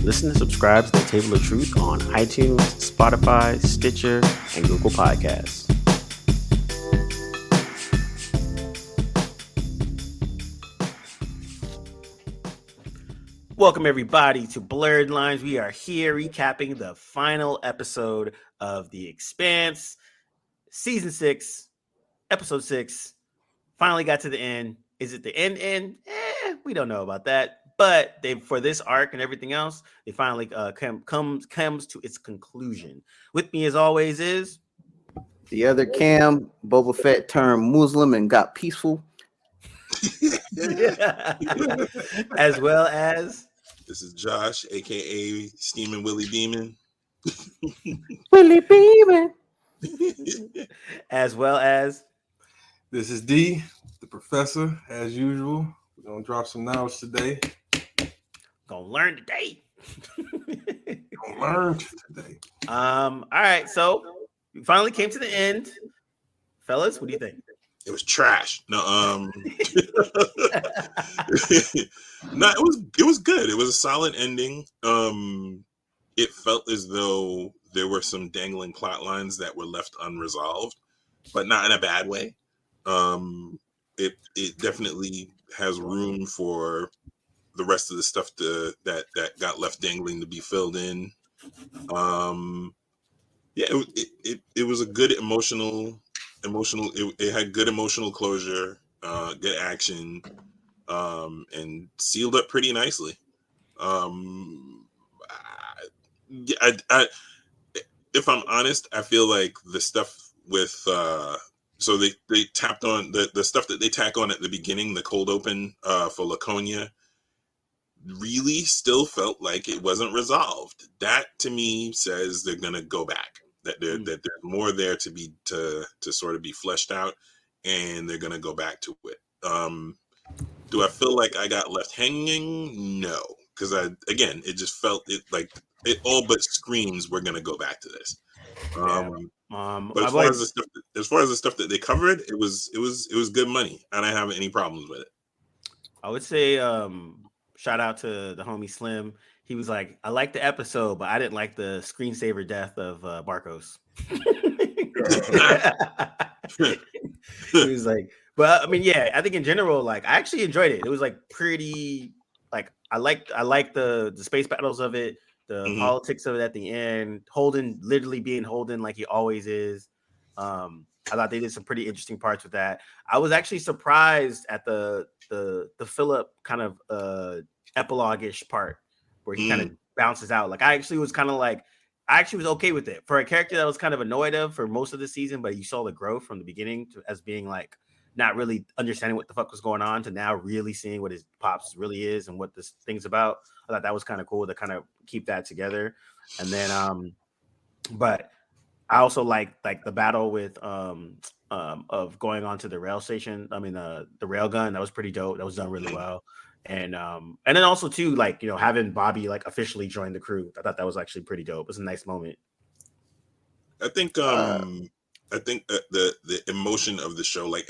Listen and subscribe to the Table of Truth on iTunes, Spotify, Stitcher, and Google Podcasts. Welcome, everybody, to Blerdlines. We are here recapping the final episode of The Expanse. Season 6, Episode 6. Finally got to the end. Is it the end? We don't know about that. But for this arc and everything else, they finally comes to its conclusion. With me, as always, is... The other Cam, Boba Fett turned Muslim and got peaceful. As well as... This is Josh, a.k.a. Steamin' Willie Beeman. Willie Beeman. As well as... This is D, the professor, as usual. We're going to drop some knowledge today. Gonna learn today. All right, so we finally came to the end. Fellas, what do you think? It was trash. No, no, it was good. It was a solid ending. It felt as though there were some dangling plot lines that were left unresolved, but not in a bad way. It definitely has room for the rest of the stuff that got left dangling to be filled in. It was a good emotional. It had good emotional closure, good action, and sealed up pretty nicely. If I'm honest, I feel like the stuff with so they tapped on the stuff that they tack on at the beginning, the cold open for Laconia, really still felt like it wasn't resolved. That to me says they're gonna go back. That there's more there to sort of be fleshed out, and they're gonna go back to it. Do I feel like I got left hanging? No, because it just felt like it all but screams we're gonna go back to this. But as far as the stuff that they covered, it was good money. I don't have any problems with it. I would say shout out to the homie Slim. He was like, I liked the episode, but I didn't like the screensaver death of Barcos. He was like, but I mean, yeah, I think in general, like, I actually enjoyed it. It was like pretty, like, I liked the space battles of it, the politics of it at the end, Holden literally being Holden like he always is. I thought they did some pretty interesting parts with that. I was actually surprised at the Philip kind of epilogue-ish part where he kind of bounces out. Like I actually was okay with it for a character that I was kind of annoyed of for most of the season, but you saw the growth from the beginning as being like not really understanding what the fuck was going on to now really seeing what his pops really is and what this thing's about. I thought that was kind of cool to kind of keep that together. And then but I also like the battle with of going onto the rail station. I mean the rail gun, that was pretty dope. That was done really well. And then also too, like, you know, having Bobby like officially join the crew. I thought that was actually pretty dope. It was a nice moment. I think the emotion of the show, like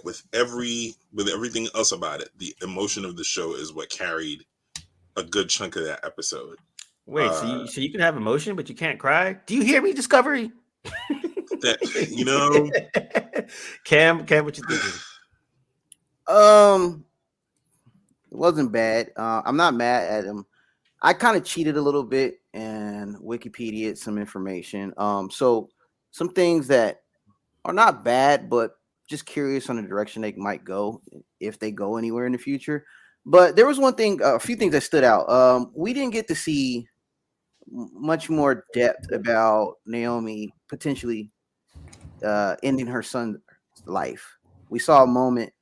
with everything else about it, the emotion of the show is what carried a good chunk of that episode. Wait, so you can have emotion, but you can't cry? Do you hear me, Discovery? That, you know, Cam, what you thinking? It wasn't bad. I'm not mad at him. I kind of cheated a little bit and Wikipedia'd some information. So some things that are not bad, but just curious on the direction they might go if they go anywhere in the future. But there was a few things that stood out. We didn't get to see much more depth about Naomi potentially ending her son's life. We saw a moment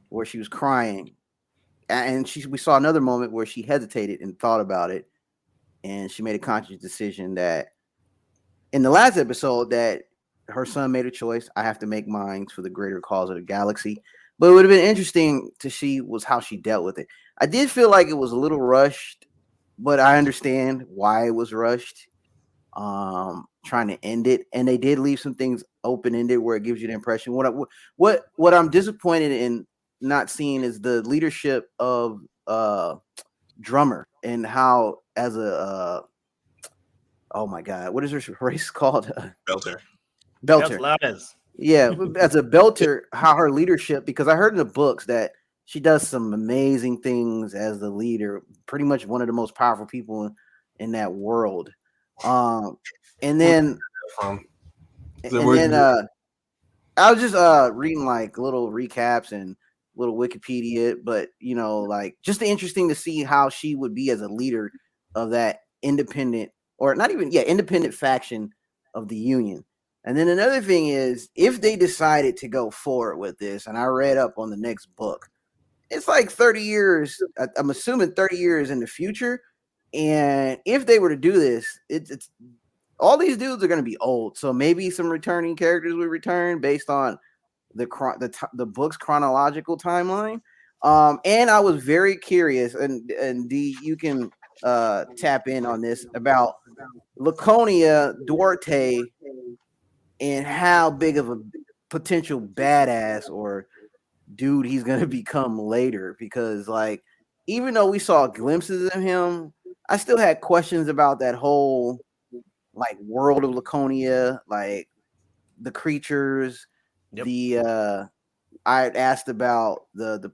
where she was crying, and we saw another moment where she hesitated and thought about it, and she made a conscious decision that in the last episode that her son made a choice. I have to make mine for the greater cause of the galaxy. But it would have been interesting to see how she dealt with it. I did feel like it was a little rushed, but I understand why it was rushed. Trying to end it, and they did leave some things open-ended where it gives you the impression. What I'm disappointed in not seeing is the leadership of Drummer and how as a oh my god, what is her race called? Belter. Belter. Loudness. Yeah, as a Belter, how her leadership, because I heard in the books that she does some amazing things as the leader, pretty much one of the most powerful people in that world. And then I was just reading like little recaps and little Wikipedia, but like just interesting to see how she would be as a leader of that independent, or not even independent faction of the Union. And then another thing is, if they decided to go forward with this, and I read up on the next book, it's like 30 years. I'm assuming 30 years in the future. And if they were to do this, it's all these dudes are going to be old. So maybe some returning characters would return based on the book's chronological timeline. And I was very curious, and D, you can tap in on this about Laconia Duarte and how big of a potential badass or dude he's going to become later. Because like, even though we saw glimpses of him, I still had questions about that whole like world of Laconia, like the creatures. Yep. I had asked about the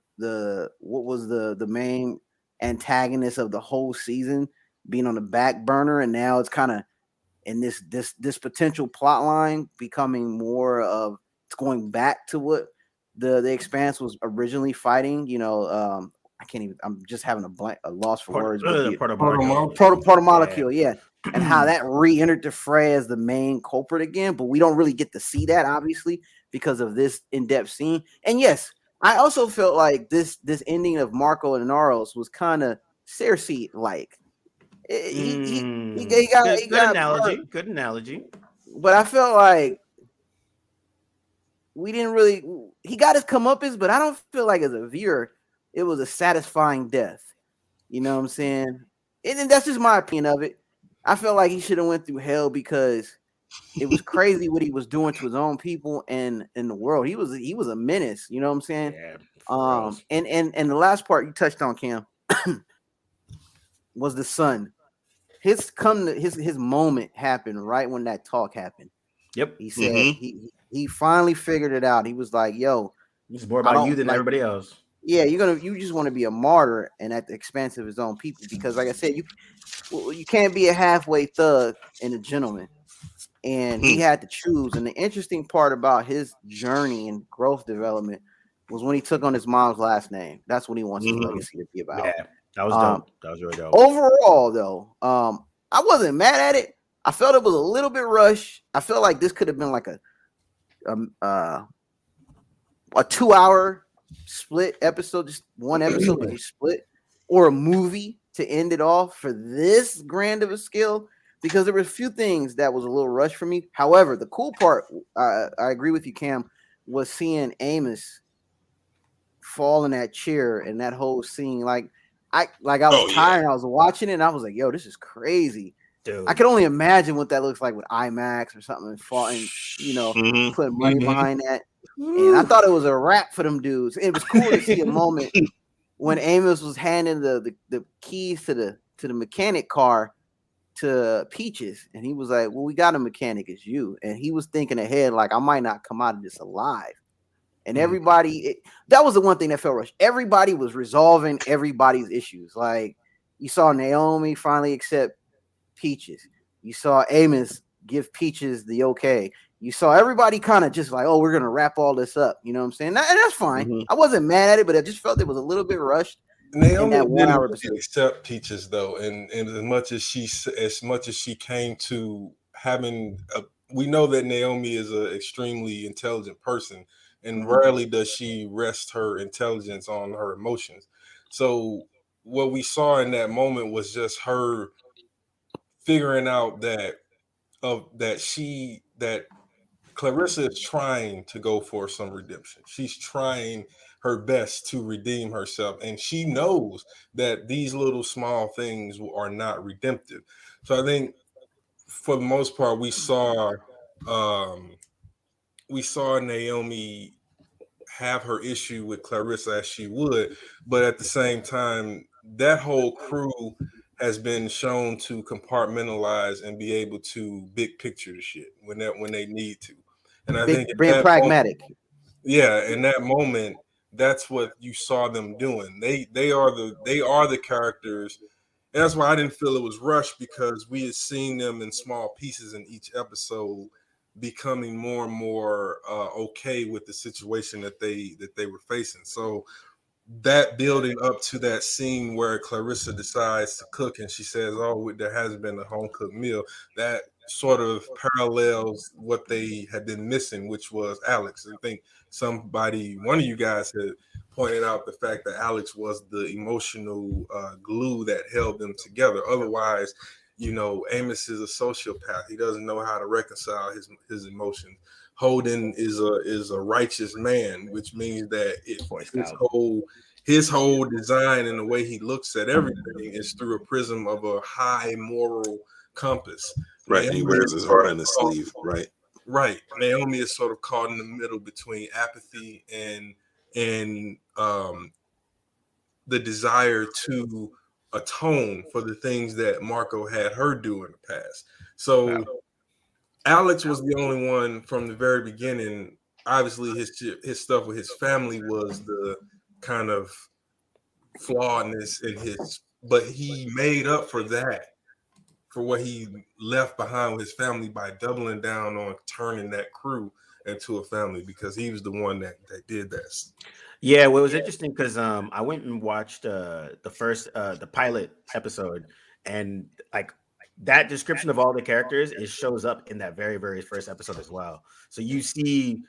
what was the main antagonist of the whole season being on the back burner, and now it's kind of in this potential plot line becoming more of, it's going back to what the Expanse was originally fighting. I can't even. I'm just having a loss for words. Protomolecule, yeah, and how that re-entered the fray as the main culprit again. But we don't really get to see that, obviously, because of this in-depth scene. And yes, I also felt like this ending of Marco and Naros was kind of Cersei like. He got good analogy. But I felt like we didn't really. He got his comeuppance, but I don't feel like as a viewer it was a satisfying death. You know what I'm saying? And that's just my opinion of it. I felt like he should have went through hell because it was crazy what he was doing to his own people and in the world. He was a menace. You know what I'm saying? Yeah. And the last part you touched on, Cam, was the son. His moment happened right when that talk happened. Yep. He said he finally figured it out. He was like, "Yo, it's more about you than everybody else." Yeah, you just want to be a martyr and at the expense of his own people, because, like I said, you can't be a halfway thug and a gentleman. And he had to choose. And the interesting part about his journey and growth development was when he took on his mom's last name. That's what he wants his legacy to be about. Yeah, that was dope. That was really dope. Overall, though, I wasn't mad at it. I felt it was a little bit rushed. I felt like this could have been like a 2-hour split episode, just one episode that you split, or a movie to end it off for this grand of a scale, because there were a few things that was a little rushed for me. However, the cool part, I agree with you, Cam, was seeing Amos fall in that chair and that whole scene. Like I was tired. I was watching it and I was like, yo, this is crazy. Dude. I can only imagine what that looks like with IMAX or something, and putting money behind that. And I thought it was a wrap for them dudes. It was cool to see a moment when Amos was handing the keys to the mechanic car to Peaches, and he was like, "Well, we got a mechanic, it's you." And he was thinking ahead, like, I might not come out of this alive. And everybody, that was the one thing that felt rushed. Everybody was resolving everybody's issues. Like, you saw Naomi finally accept Peaches. You saw Amos give Peaches the okay. You saw everybody kind of just like, oh, we're going to wrap all this up. You know what I'm saying? And that's fine. I wasn't mad at it, but I just felt it was a little bit rushed. Naomi didn't accept Peaches, though. And as much as she came to having we know that Naomi is an extremely intelligent person, and rarely does she rest her intelligence on her emotions. So what we saw in that moment was just her figuring out that Clarissa is trying to go for some redemption. She's trying her best to redeem herself, and she knows that these little small things are not redemptive. So I think for the most part, we saw Naomi have her issue with Clarissa as she would, but at the same time, that whole crew has been shown to compartmentalize and be able to big picture the shit when they need to. And I think being pragmatic. In that moment, that's what you saw them doing. They are the characters. And that's why I didn't feel it was rushed, because we had seen them in small pieces in each episode, becoming more and more okay with the situation that they were facing. So that building up to that scene where Clarissa decides to cook and she says, "Oh, there hasn't been a home cooked meal," that sort of parallels what they had been missing, which was Alex. I think one of you guys had pointed out the fact that Alex was the emotional glue that held them together. Otherwise, Amos is a sociopath. He doesn't know how to reconcile his emotions. Holden is a righteous man, which means that his whole design and the way he looks at everything is through a prism of a high moral compass. Right, and he wears his heart on his sleeve, right? Right. Naomi is sort of caught in the middle between apathy and the desire to atone for the things that Marco had her do in the past. So Alex was the only one from the very beginning. Obviously, his stuff with his family was the kind of flawedness in but he made up for that, for what he left behind with his family, by doubling down on turning that crew into a family, because he was the one that did this. Yeah, well, it was interesting because I went and watched the pilot episode, and like that description of all the characters, it shows up in that very, very first episode as well. So you see,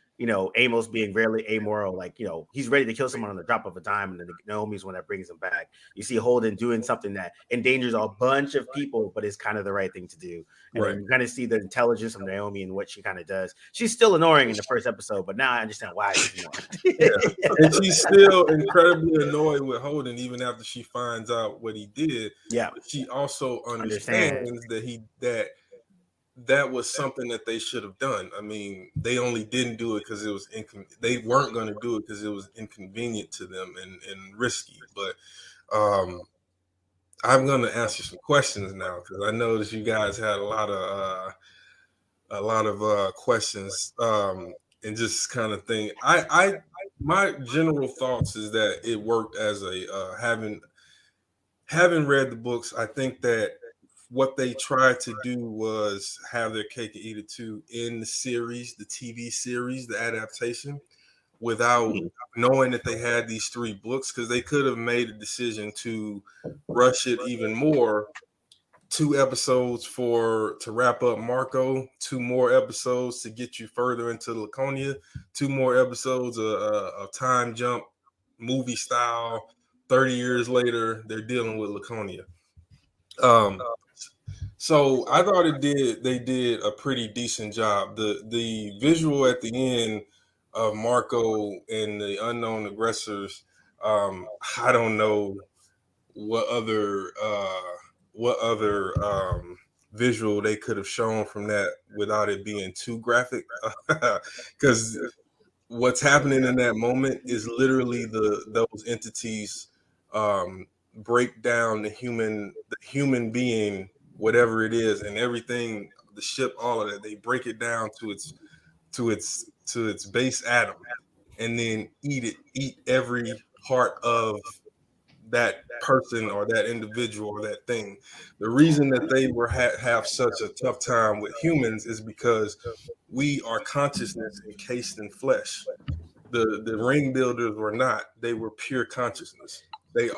Amos being very amoral, like, he's ready to kill someone on the drop of a dime, and then Naomi's one that brings him back. You see Holden doing something that endangers a bunch of people, but is kind of the right thing to do. And then you kind of see the intelligence of Naomi and what she kind of does. She's still annoying in the first episode, but now I understand why she's annoying. And she's still incredibly annoyed with Holden, even after she finds out what he did. Yeah. But she also understands that was something that they should have done. I mean, they only didn't do it because it was they weren't going to do it because it was inconvenient to them and risky. But I'm going to ask you some questions now, because I noticed you guys had a lot of questions and just kind of thing. My general thoughts is that it worked as a having read the books. I think that what they tried to do was have their cake and eat it too in the series, the TV series, the adaptation, without knowing that they had these 3 books, because they could have made a decision to rush it even more. 2 episodes to wrap up Marco, 2 more episodes to get you further into Laconia, 2 more episodes, a time jump movie style. 30 years later, they're dealing with Laconia. So I thought they did a pretty decent job. The visual at the end of Marco and the unknown aggressors, I don't know what other visual they could have shown from that without it being too graphic, because what's happening in that moment is literally those entities break down the human being, whatever it is, and everything, the ship, all of that. They break it down to its base atom, and then eat every part of that person or that individual or that thing. The reason that they have such a tough time with humans is because we are consciousness encased in flesh. The ring builders were not. They were pure consciousness. They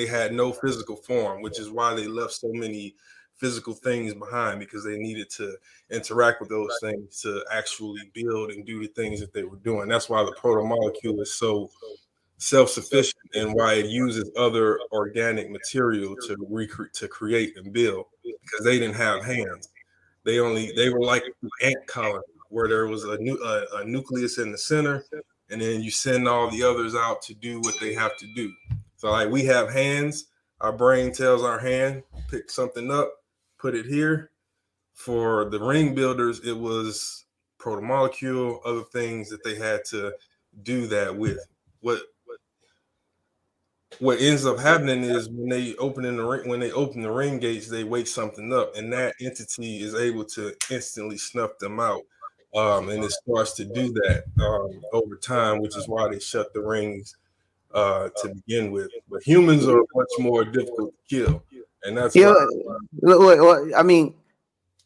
had no physical form, which is why they left so many physical things behind, because they needed to interact with those things to actually build and do the things that they were doing. That's why the proto-molecule is so self-sufficient, and why it uses other organic material to create and build, because they didn't have hands. They were like an ant colony, where there was a nucleus in the center, and then you send all the others out to do what they have to do. So like we have hands, our brain tells our hand, pick something up, put it here. For the ring builders, it was proto-molecule, other things that they had to do that with. what ends up happening is when they open the ring gates, they wake something up, and that entity is able to instantly snuff them out. And it starts to do that over time, which is why they shut the rings to begin with. But humans are much more difficult to kill, and that's why. I mean,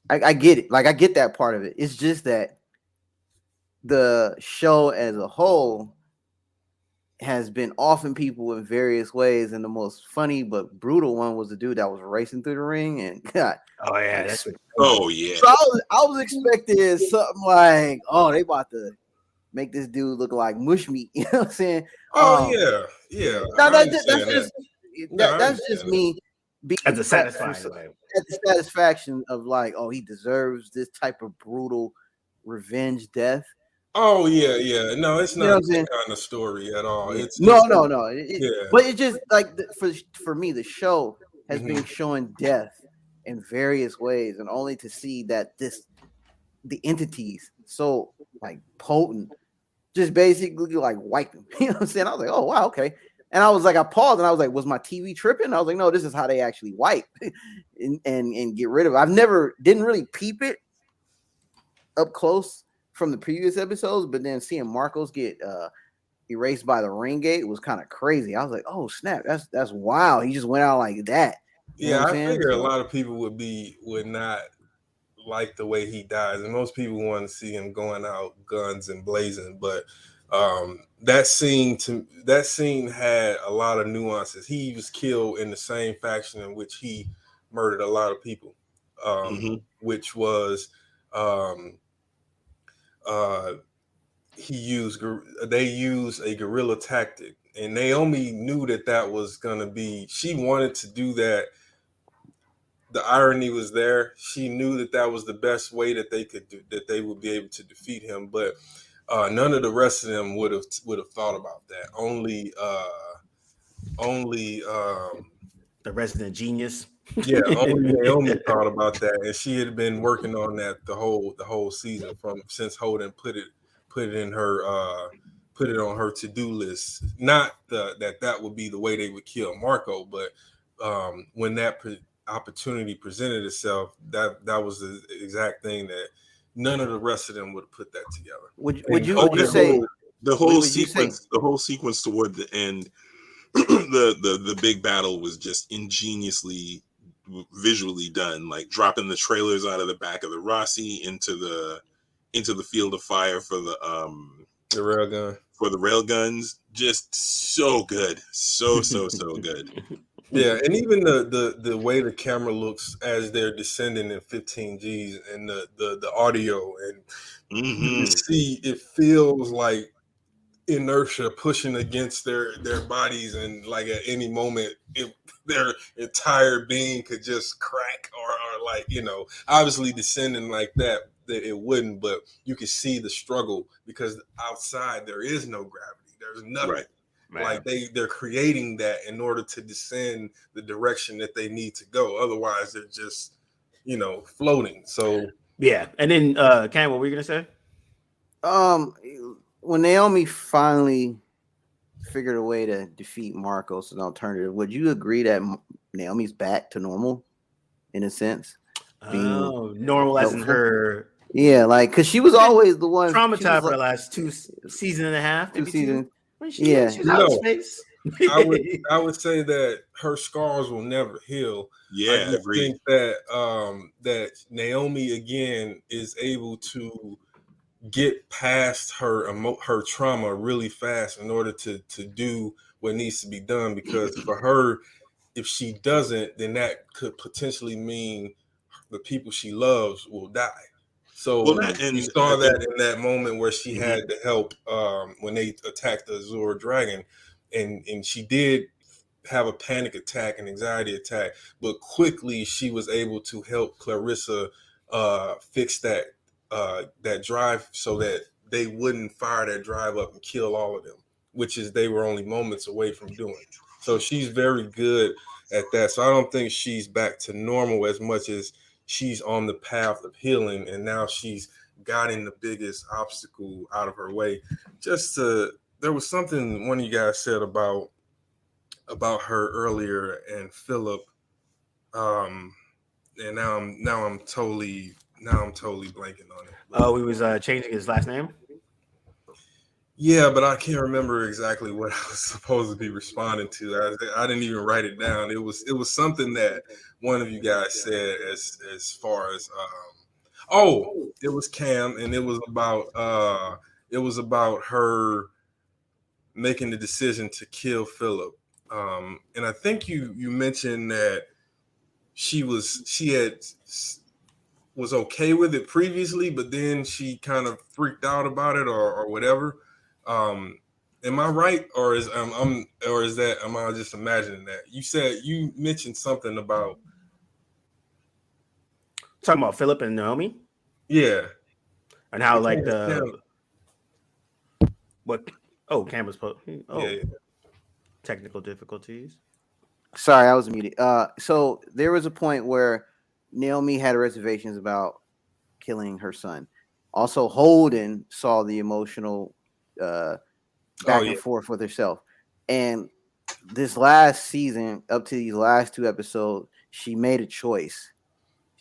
I get it. Like I get that part of it. It's just that the show as a whole has been offing people in various ways, and the most funny but brutal one was the dude that was racing through the ring, and God, oh yeah, that's oh yeah. So I was expecting something like, oh, they about to make this dude look like mush meat. You know what I'm saying? Yeah. No, that's just me being as a satisfying way. At the satisfaction of like, oh, he deserves this type of brutal revenge death. Oh yeah. No, it's not that kind of story at all. Yeah. It's no. Yeah. But it's just like for me, the show has been showing death in various ways, and only to see that the entities so like potent, just basically like wipe them. You know what I'm saying? I was like, oh wow, okay. And I was like, I paused and I was like, was my TV tripping? I was like, no, this is how they actually wipe and get rid of it. Didn't really peep it up close from the previous episodes, but then seeing Marcos get erased by the ring gate was kind of crazy. I was like, oh snap, that's wild. He just went out like that. You know I figure a lot of people would not like the way he dies, and most people want to see him going out guns and blazing, but that scene had a lot of nuances. He was killed in the same fashion in which he murdered a lot of people, which was they used a guerrilla tactic, and Naomi knew that was going to be, she wanted to do that. The irony was there. She knew that was the best way that they would be able to defeat him, but none of the rest of them would have thought about that. Only the resident genius. Yeah, only Naomi thought about that, and she had been working on that the whole season since Holden put it in her put it on her to-do list. Not that would be the way they would kill Marco, but when that opportunity presented itself, that was the exact thing that none of the rest of them would have put that together. Would you say the whole sequence toward the end, the big battle was just ingeniously visually done, like dropping the trailers out of the back of the Rossi into the field of fire for the railgun, for the railguns. Just so good, so good. Yeah, and even the way the camera looks as they're descending in 15 Gs, and the audio, and you can see it feels like inertia pushing against their bodies, and like at any moment their entire being could just crack or like, obviously descending like that it wouldn't, but you can see the struggle because outside there is no gravity, there's nothing. Right. Like they're creating that in order to descend the direction that they need to go. Otherwise, they're just, floating. So yeah. And then Cam, what were you gonna say? When Naomi finally figured a way to defeat Marcos as an alternative, would you agree that Naomi's back to normal in a sense? Normal as in her. Yeah, like because she was always the one traumatized for the last season and a half, two seasons. She was out of space. I would say that her scars will never heal. Yeah, I think that that Naomi again is able to get past her trauma really fast in order to do what needs to be done, because for her, if she doesn't, then that could potentially mean the people she loves will die. So you saw that in that moment where she had to help when they attacked the Azure Dragon, and she did have a panic attack, an anxiety attack, but quickly she was able to help Clarissa fix that drive so that they wouldn't fire that drive up and kill all of them, which is they were only moments away from doing. So she's very good at that. So I don't think she's back to normal as much as she's on the path of healing, and now she's gotten the biggest obstacle out of her way. There was something one of you guys said about about her earlier and Philip. And now I'm totally blanking on it. Oh, he was changing his last name. Yeah, but I can't remember exactly what I was supposed to be responding to. I didn't even write it down. It was something that one of you guys said as far as it was Cam, and it was about her making the decision to kill Philip. And I think you mentioned that she was okay with it previously, but then she kind of freaked out about it or whatever. Am I right, or am I just imagining that? You mentioned something about Talking about Philip and Naomi. Yeah, and how like the what? Oh, Cam yeah. Technical difficulties. Sorry, I was muted. So there was a point where Naomi had reservations about killing her son. Also, Holden saw the emotional back and forth with herself. And this last season, up to these last 2 episodes, she made a choice.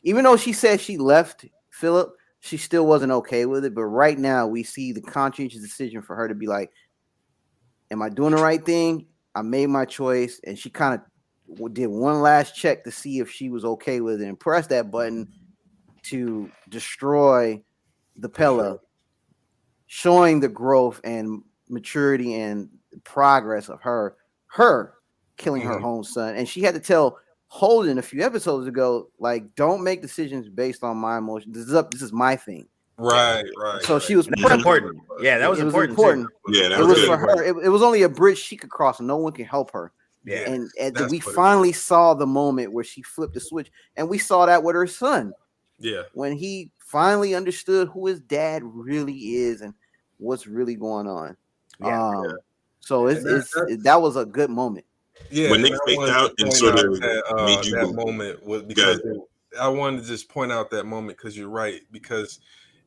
Even though she said she left Philip, she still wasn't okay with it. But right now, we see the conscientious decision for her to be like, am I doing the right thing? I made my choice. And she kind of did one last check to see if she was okay with it and press that button to destroy the Pella, showing the growth and maturity and progress of her killing her own son. And she had to tell Holden a few episodes ago, like, don't make decisions based on my emotions. This is my thing. Right. So she was important. Yeah, that was important. Too. Yeah, that was for her. It was only a bridge she could cross, and no one can help her. Yeah, and we finally saw the moment where she flipped the switch, and we saw that with her son. Yeah, when he finally understood who his dad really is and what's really going on. So that was a good moment. Yeah, when they faked out and sort of made you that moment was because I wanted to just point out that moment because you're right, because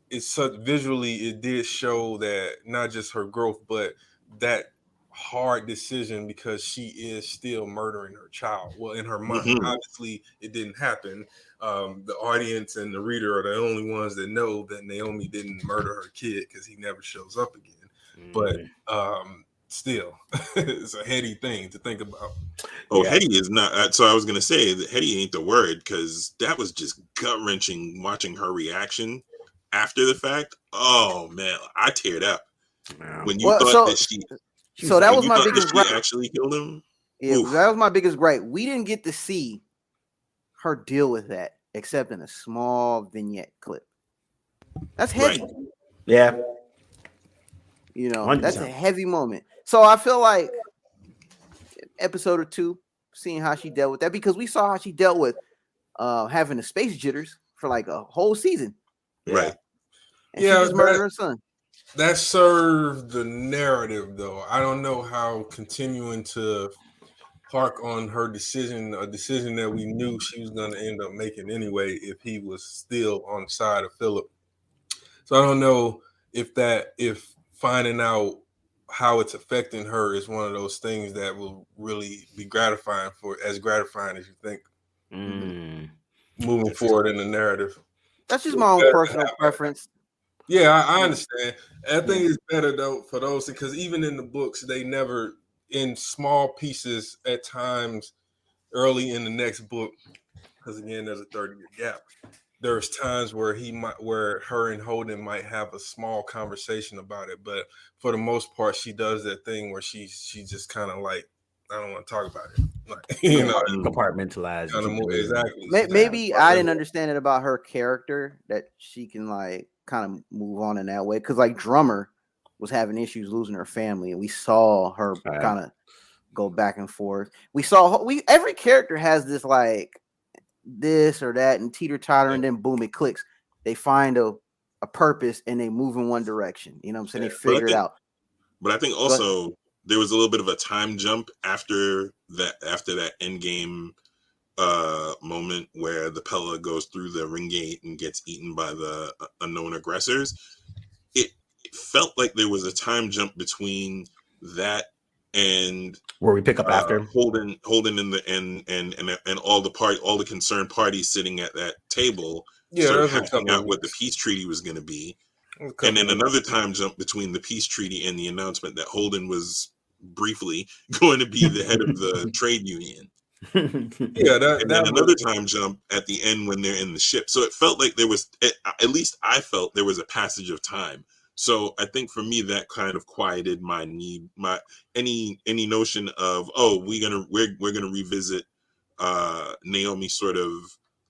it's such visually it did show that not just her growth but that hard decision, because she is still murdering her child. Well, in her mind, obviously it didn't happen. The audience and the reader are the only ones that know that Naomi didn't murder her kid because he never shows up again. But still, it's a heady thing to think about. Heady is not. So I was going to say that heady ain't the word, because that was just gut wrenching watching her reaction after the fact. Oh man, I teared up when you thought that she. So that was my biggest gripe. She actually killed him. Yeah, that was my biggest gripe. We didn't get to see her deal with that except in a small vignette clip. That's heavy. Right. Yeah. You know, 100%. That's a heavy moment. So I feel like episode or 2, seeing how she dealt with that, because we saw how she dealt with having the space jitters for like a whole season. Right. And she just murdered her son. That served the narrative, though. I don't know how continuing to hark on her decision, a decision that we knew she was going to end up making anyway, if he was still on the side of Philip. So I don't know if finding out how it's affecting her is one of those things that will really be gratifying as gratifying as you think. Moving forward in the narrative. That's just my own personal preference. Yeah, I understand. I think it's better though for those, because even in the books, they never, in small pieces at times early in the next book, because again, there's a 30-year gap. There's times where where her and Holden might have a small conversation about it, but for the most part, she does that thing where she just kind of like, I don't want to talk about it. Like, compartmentalize. Exactly. Maybe I didn't understand it about her character, that she can like kind of move on in that way, because like Drummer was having issues losing her family, and we saw her kind of go back and forth. Every character has this like this or that and teeter-totter, and then boom, it clicks. They find a purpose and they move in one direction. You know what I'm saying? They figure it out. But I think also there was a little bit of a time jump after that end game moment where the Pella goes through the ring gate and gets eaten by the unknown aggressors. It felt like there was a time jump between that and where we pick up after Holden in the and all the concerned parties sitting at that table, sort of hashing out what the peace treaty was going to be. And then another time jump between the peace treaty and the announcement that Holden was briefly going to be the head of the trade union. Yeah, and then another time jump at the end when they're in the ship. So it felt like there was, at least I felt there was a passage of time. So I think for me that kind of quieted my need, any notion of, oh, we're gonna revisit Naomi sort of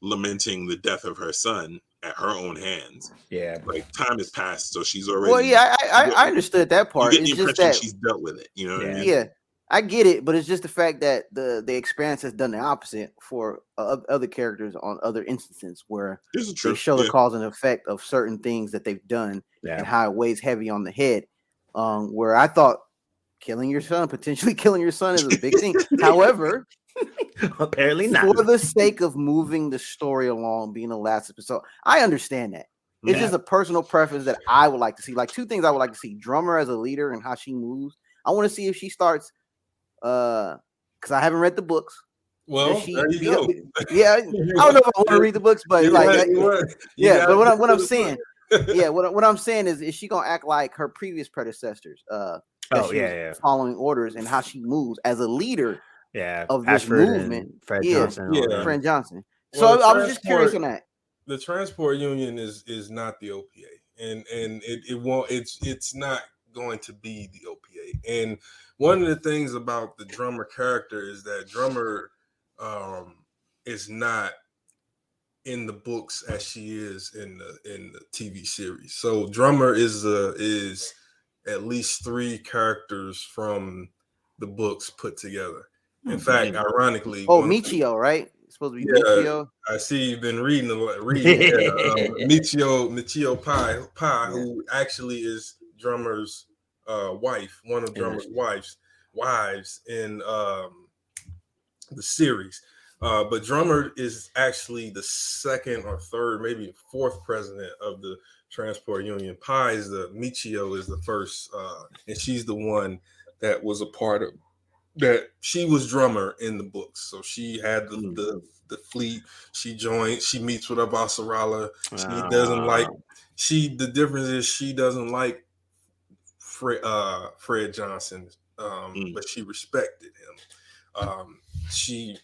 lamenting the death of her son at her own hands. Yeah, like time has passed, so she's already. Well, yeah, I understood that part. You get it's the just impression that she's dealt with it. You know what I mean? Yeah, I get it, but it's just the fact that the Expanse has done the opposite for other characters on other instances where they show the cause and effect of certain things that they've done and how it weighs heavy on the head. Where I thought potentially killing your son is a big thing. However, apparently not. For the sake of moving the story along, being the last episode, I understand that. It's just a personal preference that I would like to see. Like two things I would like to see: Drummer as a leader and how she moves. I want to see if she starts, because I haven't read the books. Well, there you go. Yeah, I don't know if I want to read the books, but But what I'm saying, what I'm saying is she gonna act like her previous predecessors? Following orders and how she moves as a leader. Of this Ashford movement, Fred Johnson, Fred Johnson. So I was just curious on that. The transport union is not the OPA, and it won't. It's not going to be the OPA. And one of the things about the Drummer character is that Drummer is not in the books as she is in the TV series. So Drummer is at least 3 characters from the books put together. In fact, ironically, Michio, right? It's supposed to be Michio. I see you've been reading Michio Pai, who actually is Drummer's wife, one of Drummer's wives in the series. But Drummer is actually the 2nd or 3rd, maybe 4th president of the Transport Union. Michio is the first, and she's the one that was a part of. That she was Drummer in the books, so she had the fleet. She joined. She meets with Abasarala. She doesn't like. The difference is she doesn't like Fred Johnson, but she respected him. She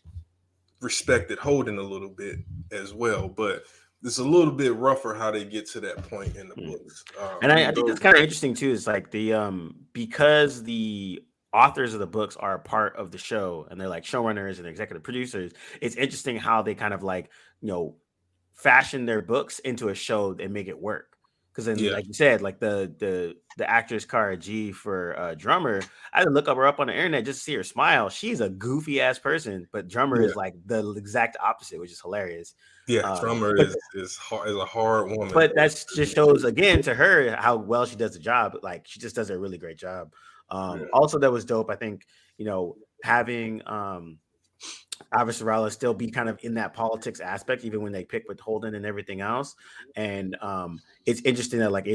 respected Holden a little bit as well, but it's a little bit rougher how they get to that point in the books. And I think it's kind of interesting too. Is like because the authors of the books are a part of the show and they're like showrunners and executive producers. It's interesting how they kind of like, fashion their books into a show and make it work. Because then, like you said, like the actress Cara G for Drummer, I had to look her up on the internet just to see her smile. She's a goofy ass person, but Drummer is like the exact opposite, which is hilarious. Yeah, Drummer is a hard woman. But that just shows again to her how well she does the job. Like she just does a really great job. Also, that was dope. I think having Avasarala still be kind of in that politics aspect, even when they pick with Holden and everything else. And it's interesting that like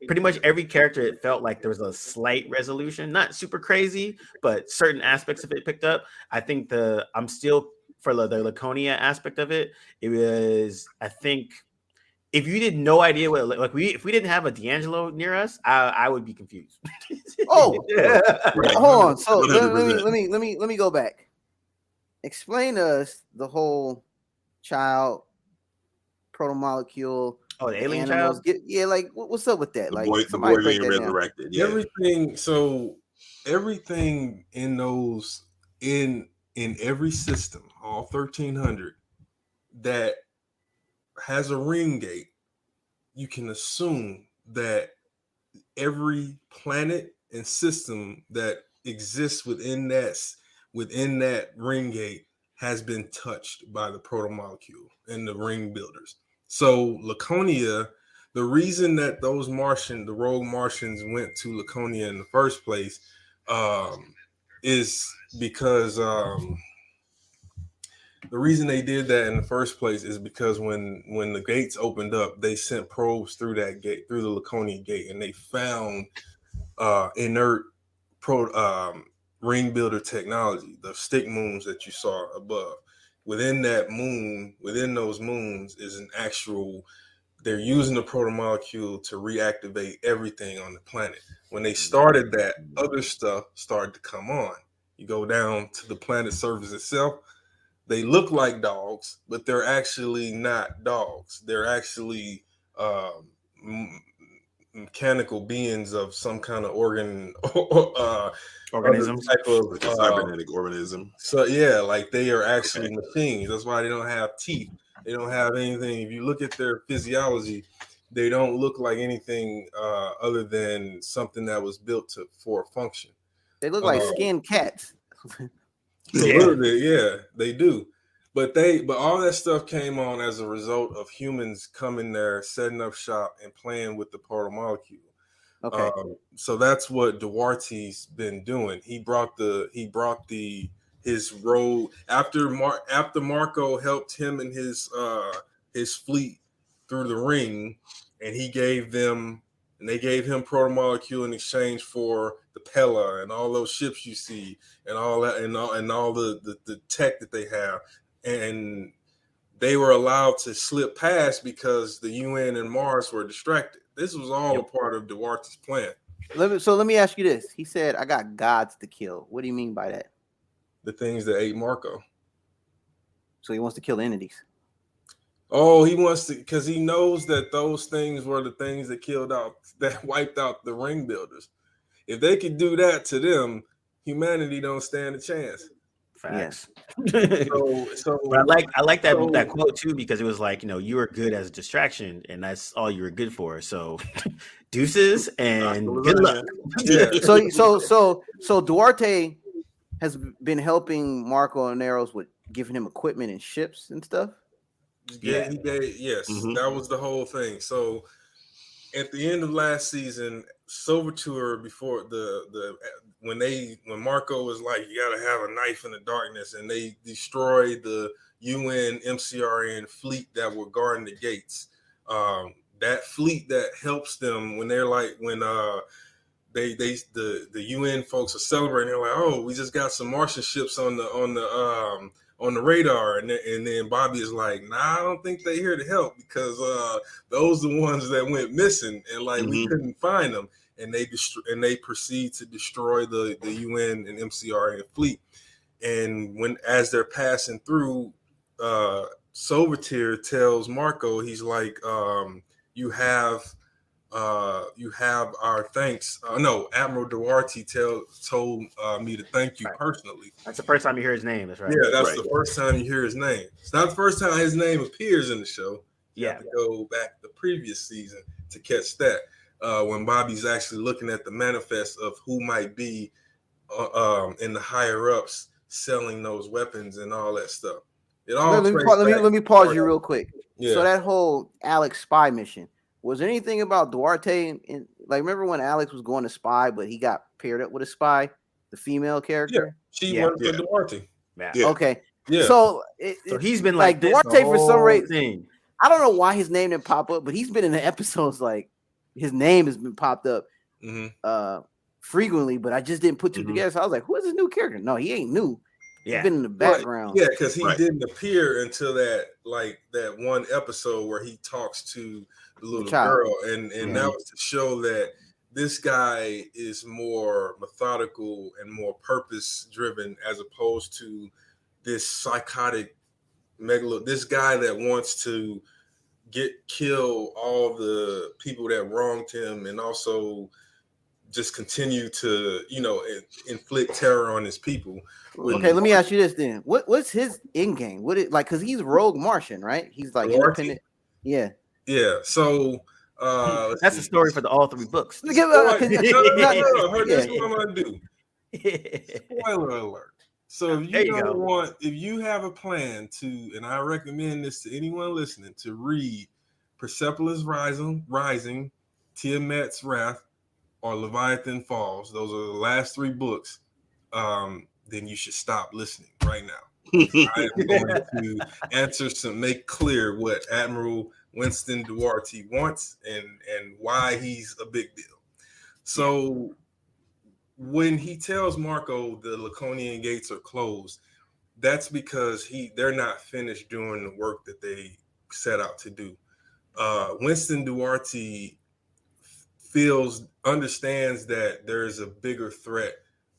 pretty much every character, it felt like there was a slight resolution, not super crazy, but certain aspects of it picked up. I think I'm still for the Laconia aspect of it. It was, I think, if you did no idea if we didn't have a D'Angelo near us, I would be confused. Hold on. So let me go back. Explain to us the whole child proto-molecule. Oh, the alien animals. child. What's up with that? The boy being resurrected. Yeah. Everything in those in every system, all 1,300 that has a ring gate, you can assume that every planet and system that exists within that ring gate has been touched by the proto-molecule and the ring builders. So Laconia, the reason that the rogue Martians went to Laconia in the first place is because the reason they did that in the first place is because when the gates opened up, they sent probes through that gate, through the Laconia gate, and they found inert ring builder technology, the stick moons that you saw above. Within that moon, within those moons is an actual, they're using the protomolecule to reactivate everything on the planet. When they started that, other stuff started to come on. You go down to the planet surface itself, they look like dogs, but they're actually not dogs. They're actually mechanical beings of some kind of organisms, type of like a cybernetic organism. So yeah, like they are actually machines. That's why they don't have teeth. They don't have anything. If you look at their physiology, they don't look like anything other than something that was built for a function. They look like skinned cats. A little bit, yeah, they do. But all that stuff came on as a result of humans coming there, setting up shop, and playing with the protomolecule. Okay. So that's what Duarte's been doing. He brought his role after Marco helped him and his fleet through the ring, and they gave him protomolecule in exchange for the Pella and all those ships you see and all that and all the tech that they have, and they were allowed to slip past because the UN and Mars were distracted. This was all a part of Duarte's plan. Let me ask you this. He said, I got gods to kill. What do you mean by that? The things that ate Marco. So he wants to kill entities. Oh, he wants to, because he knows that those things were the things that wiped out the ring builders. If they could do that to them, humanity don't stand a chance. Facts. Yes. But I like that quote too, because it was like, you were good as a distraction, and that's all you were good for. So deuces and good luck. Yeah. So Duarte has been helping Marco Aneros with giving him equipment and ships and stuff. Yeah, he did. Yes, that was the whole thing. So at the end of last season, Silvertour, before when Marco was like, you gotta have a knife in the darkness, and they destroyed the UN MCRN fleet that were guarding the gates. That fleet that helps them when they're like the UN folks are celebrating. They're like, oh, we just got some Martian ships on the radar, and then Bobby is like, nah, I don't think they're here to help because those are the ones that went missing, and we couldn't find them, and they proceed to destroy the UN and MCRN fleet. And as they're passing through, Silvertier tells Marco, he's like, you have our thanks. No, Admiral Duarte told me to thank you personally. That's the first time you hear his name. That's right. Yeah, that's the first time you hear his name. It's not the first time his name appears in the show. You have to go back the previous season to catch that. When Bobby's actually looking at the manifest of who might be in the higher ups selling those weapons and all that stuff. It all let me pause you real quick. Yeah. So that whole Alex spy mission, was there anything about Duarte? Remember when Alex was going to spy, but he got paired up with a spy, the female character? Yeah, she worked for Duarte. Yeah. Okay. Yeah. So he's been like Duarte for some reason. Thing. I don't know why his name didn't pop up, but he's been in the episodes his name has been popped up frequently, but I just didn't put two together. So I was like, who is this new character? No, he ain't new. Yeah. He's been in the background. Yeah, because he didn't appear until that one episode where he talks to the little girl, and that was to show that this guy is more methodical and more purpose driven as opposed to this psychotic this guy that wants to kill all the people that wronged him and also just continue to inflict terror on his people. Okay, let me ask you this then. What's his end game? Because he's rogue Martian, right? He's independent. Yeah. Yeah. So that's the story for all three books. Here's what I'm gonna do. Spoiler alert. So if you have a plan to, and I recommend this to anyone listening, to read Persepolis Rising, Tiamat's Wrath, or Leviathan Falls, those are the last three books, then you should stop listening right now. I am going to make clear what Admiral Winston Duarte wants and why he's a big deal. So when he tells Marco the Laconian gates are closed, that's because they're not finished doing the work that they set out to do. Winston Duarte understands that there is a bigger threat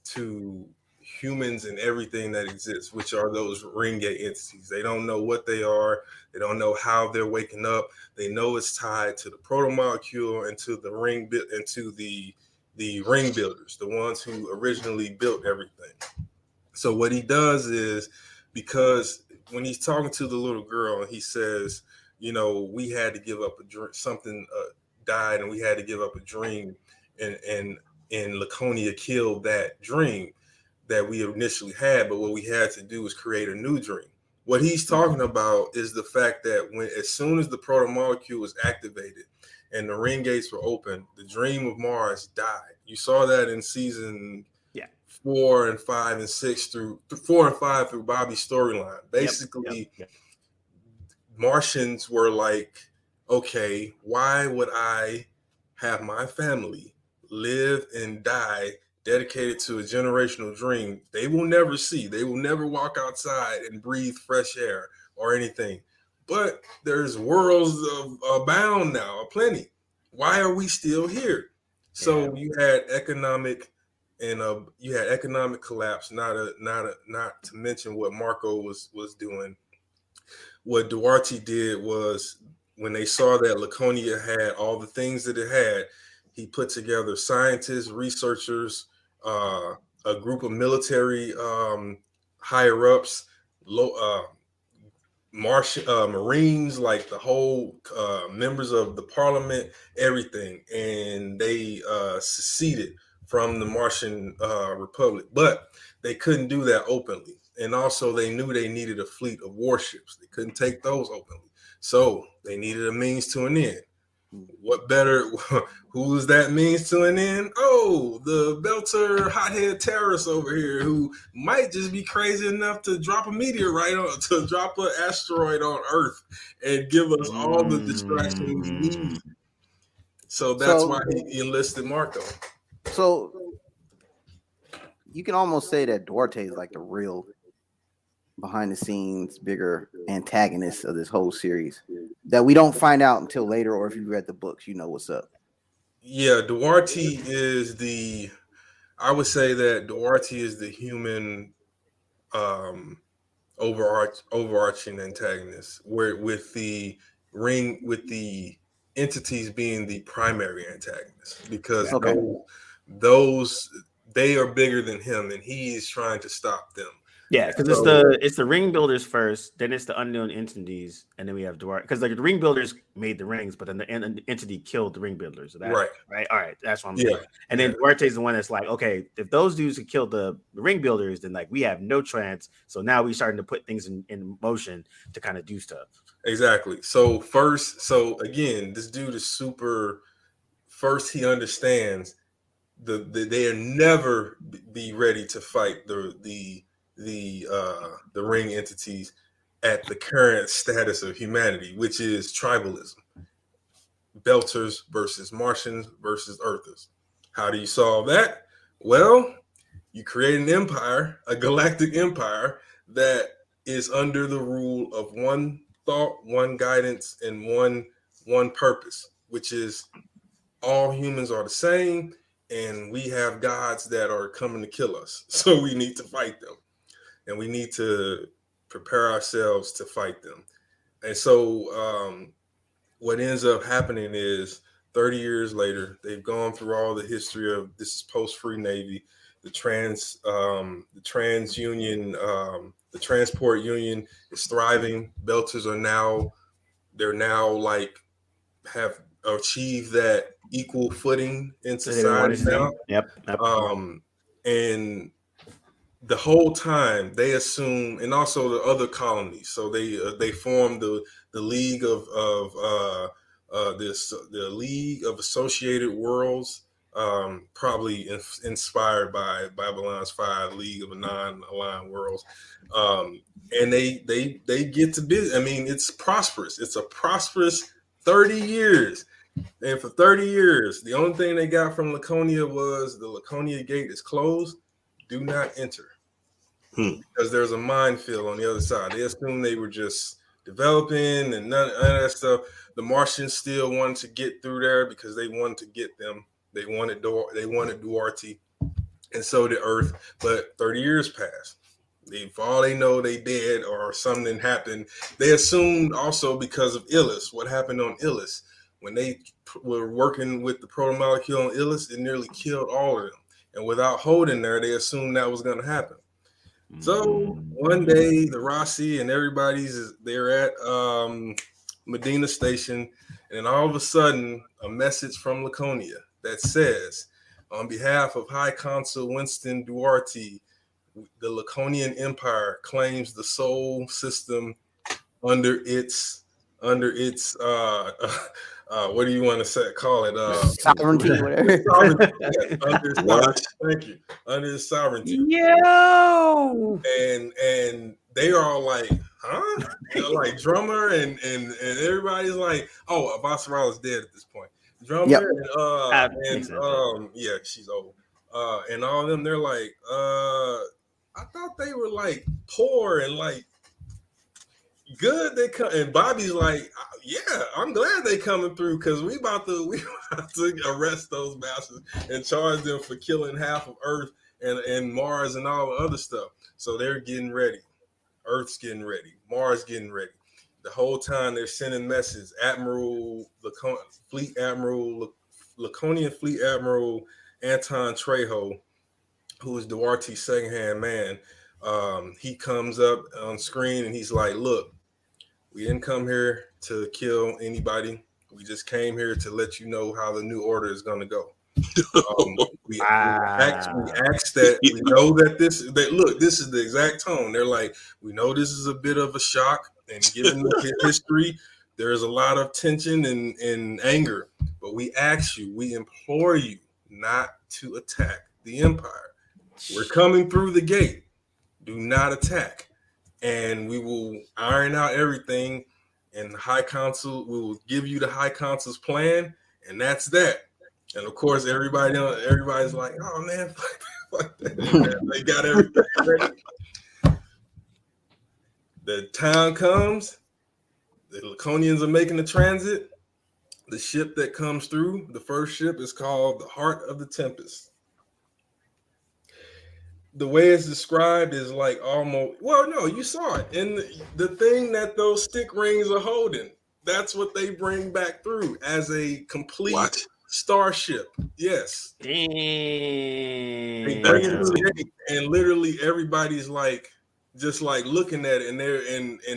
to humans and everything that exists, which are those ring gate entities. They don't know what they are. They don't know how they're waking up. They know it's tied to the protomolecule and to the ring builders, the ones who originally built everything. So what he does is, because when he's talking to the little girl and he says, we had to give up a dream, something died and we had to give up a dream, and Laconia killed that dream that we initially had, but what we had to do was create a new dream. What he's talking about is the fact that as soon as the protomolecule was activated and the ring gates were open, the dream of Mars died. You saw that in season 4 and 5 and 6 through 4 and 5 through Bobby's storyline. Basically, Martians were like, okay, why would I have my family live and die dedicated to a generational dream they will never see? They will never walk outside and breathe fresh air or anything. But there's worlds of abound now, plenty. Why are we still here? So you had economic collapse, not to mention what Marco was doing. What Duarte did was, when they saw that Laconia had all the things that it had, he put together scientists, researchers, a group of military higher ups, Marines, like the whole members of the parliament, everything, and they seceded from the Martian Republic. But they couldn't do that openly. And also they knew they needed a fleet of warships. They couldn't take those openly. So they needed a means to an end. What better? Who is that means to an end? Oh, the Belter hothead terrorist over here, who might just be crazy enough to drop a meteorite to drop an asteroid on Earth and give us all the distraction we need. So that's why he enlisted Marco. So you can almost say that Duarte is like the real behind the scenes bigger antagonist of this whole series that we don't find out until later, or if you read the books, you know what's up. Yeah, Duarte is I would say that Duarte is the human overarching antagonist, where with the entities being the primary antagonist, because those they are bigger than him and he's trying to stop them. Yeah, because it's the ring builders first, then it's the unknown entities, and then we have Duarte. Because like the ring builders made the rings, but then the entity killed the ring builders. So right. All right, that's what I'm saying. And then Duarte is the one that's like, okay, if those dudes had killed the ring builders, then like we have no chance. So now we're starting to put things in motion to kind of do stuff. Exactly. So again, this dude is super. First, he understands they are never be ready to fight the ring entities at the current status of humanity, which is tribalism. Belters versus Martians versus Earthers. How do you solve that? Well, you create an empire, a galactic empire that is under the rule of one thought, one guidance, and one purpose, which is all humans are the same, and we have gods that are coming to kill us. So we need to fight them. And we need to prepare ourselves to fight them. And so what ends up happening is 30 years later, they've gone through all the history of, this is post-free Navy, the transport union is thriving. Belters are now like have achieved that equal footing in society now. Yep. And the whole time they assume, and also the other colonies. So they formed the League of the League of Associated Worlds, probably inspired by Babylon's 5 League of Non-Aligned Worlds, and they get to business. I mean, it's prosperous. It's a prosperous 30 years. And for 30 years, the only thing they got from Laconia was the Laconia gate is closed. Do not enter. Because there's a minefield on the other side. They assumed they were just developing and none of that stuff. The Martians still wanted to get through there because they wanted to get them. They wanted Duarte, and so did Earth. But 30 years passed. For all they know, they dead or something happened. They assumed also because of Illis. What happened on Illis? When they were working with the protomolecule on Illis, it nearly killed all of them. And without holding there, they assumed that was going to happen. So one day, the Rossi and they're at Medina Station, and all of a sudden, a message from Laconia that says, on behalf of High Consul Winston Duarte, the Laconian Empire claims the Sol system under its what do you want to call it? Sovereignty, whatever. Thank you. Under its sovereignty. Yo! And they are all like, huh? Like Drummer and everybody's like, oh, Avasarala is dead at this point. Drummer yep. yeah, she's old. And all of them, they're like, I thought they were like poor and like good. They come, and Bobby's like, yeah, I'm glad they coming through because we about to arrest those bastards and charge them for killing half of Earth and Mars and all the other stuff. So they're getting ready. Earth's getting ready. Mars getting ready. The whole time they're sending messages. Laconian Fleet Admiral Anton Trejo, who is Duarte's second-hand man, he comes up on screen and he's like, look, we didn't come here to kill anybody. We just came here to let you know how the new order is going to go. We asked that we know that this is the exact tone. They're like, we know this is a bit of a shock, and given the history, there is a lot of tension and anger. But we ask you, we implore you not to attack the Empire. We're coming through the gate. Do not attack. And we will iron out everything. And the High Council, we will give you the High Council's plan. And that's that. And of course, everybody's like, oh man, fuck that. They got everything ready. The time comes. The Laconians are making the transit. The ship that comes through, the first ship, is called the Heart of the Tempest. The way it's described is like almost, well, no, you saw it. And the thing that those stick rings are holding, that's what they bring back through as a complete starship. Yes. Damn. They bring it through, and literally everybody's like, just like looking at it, and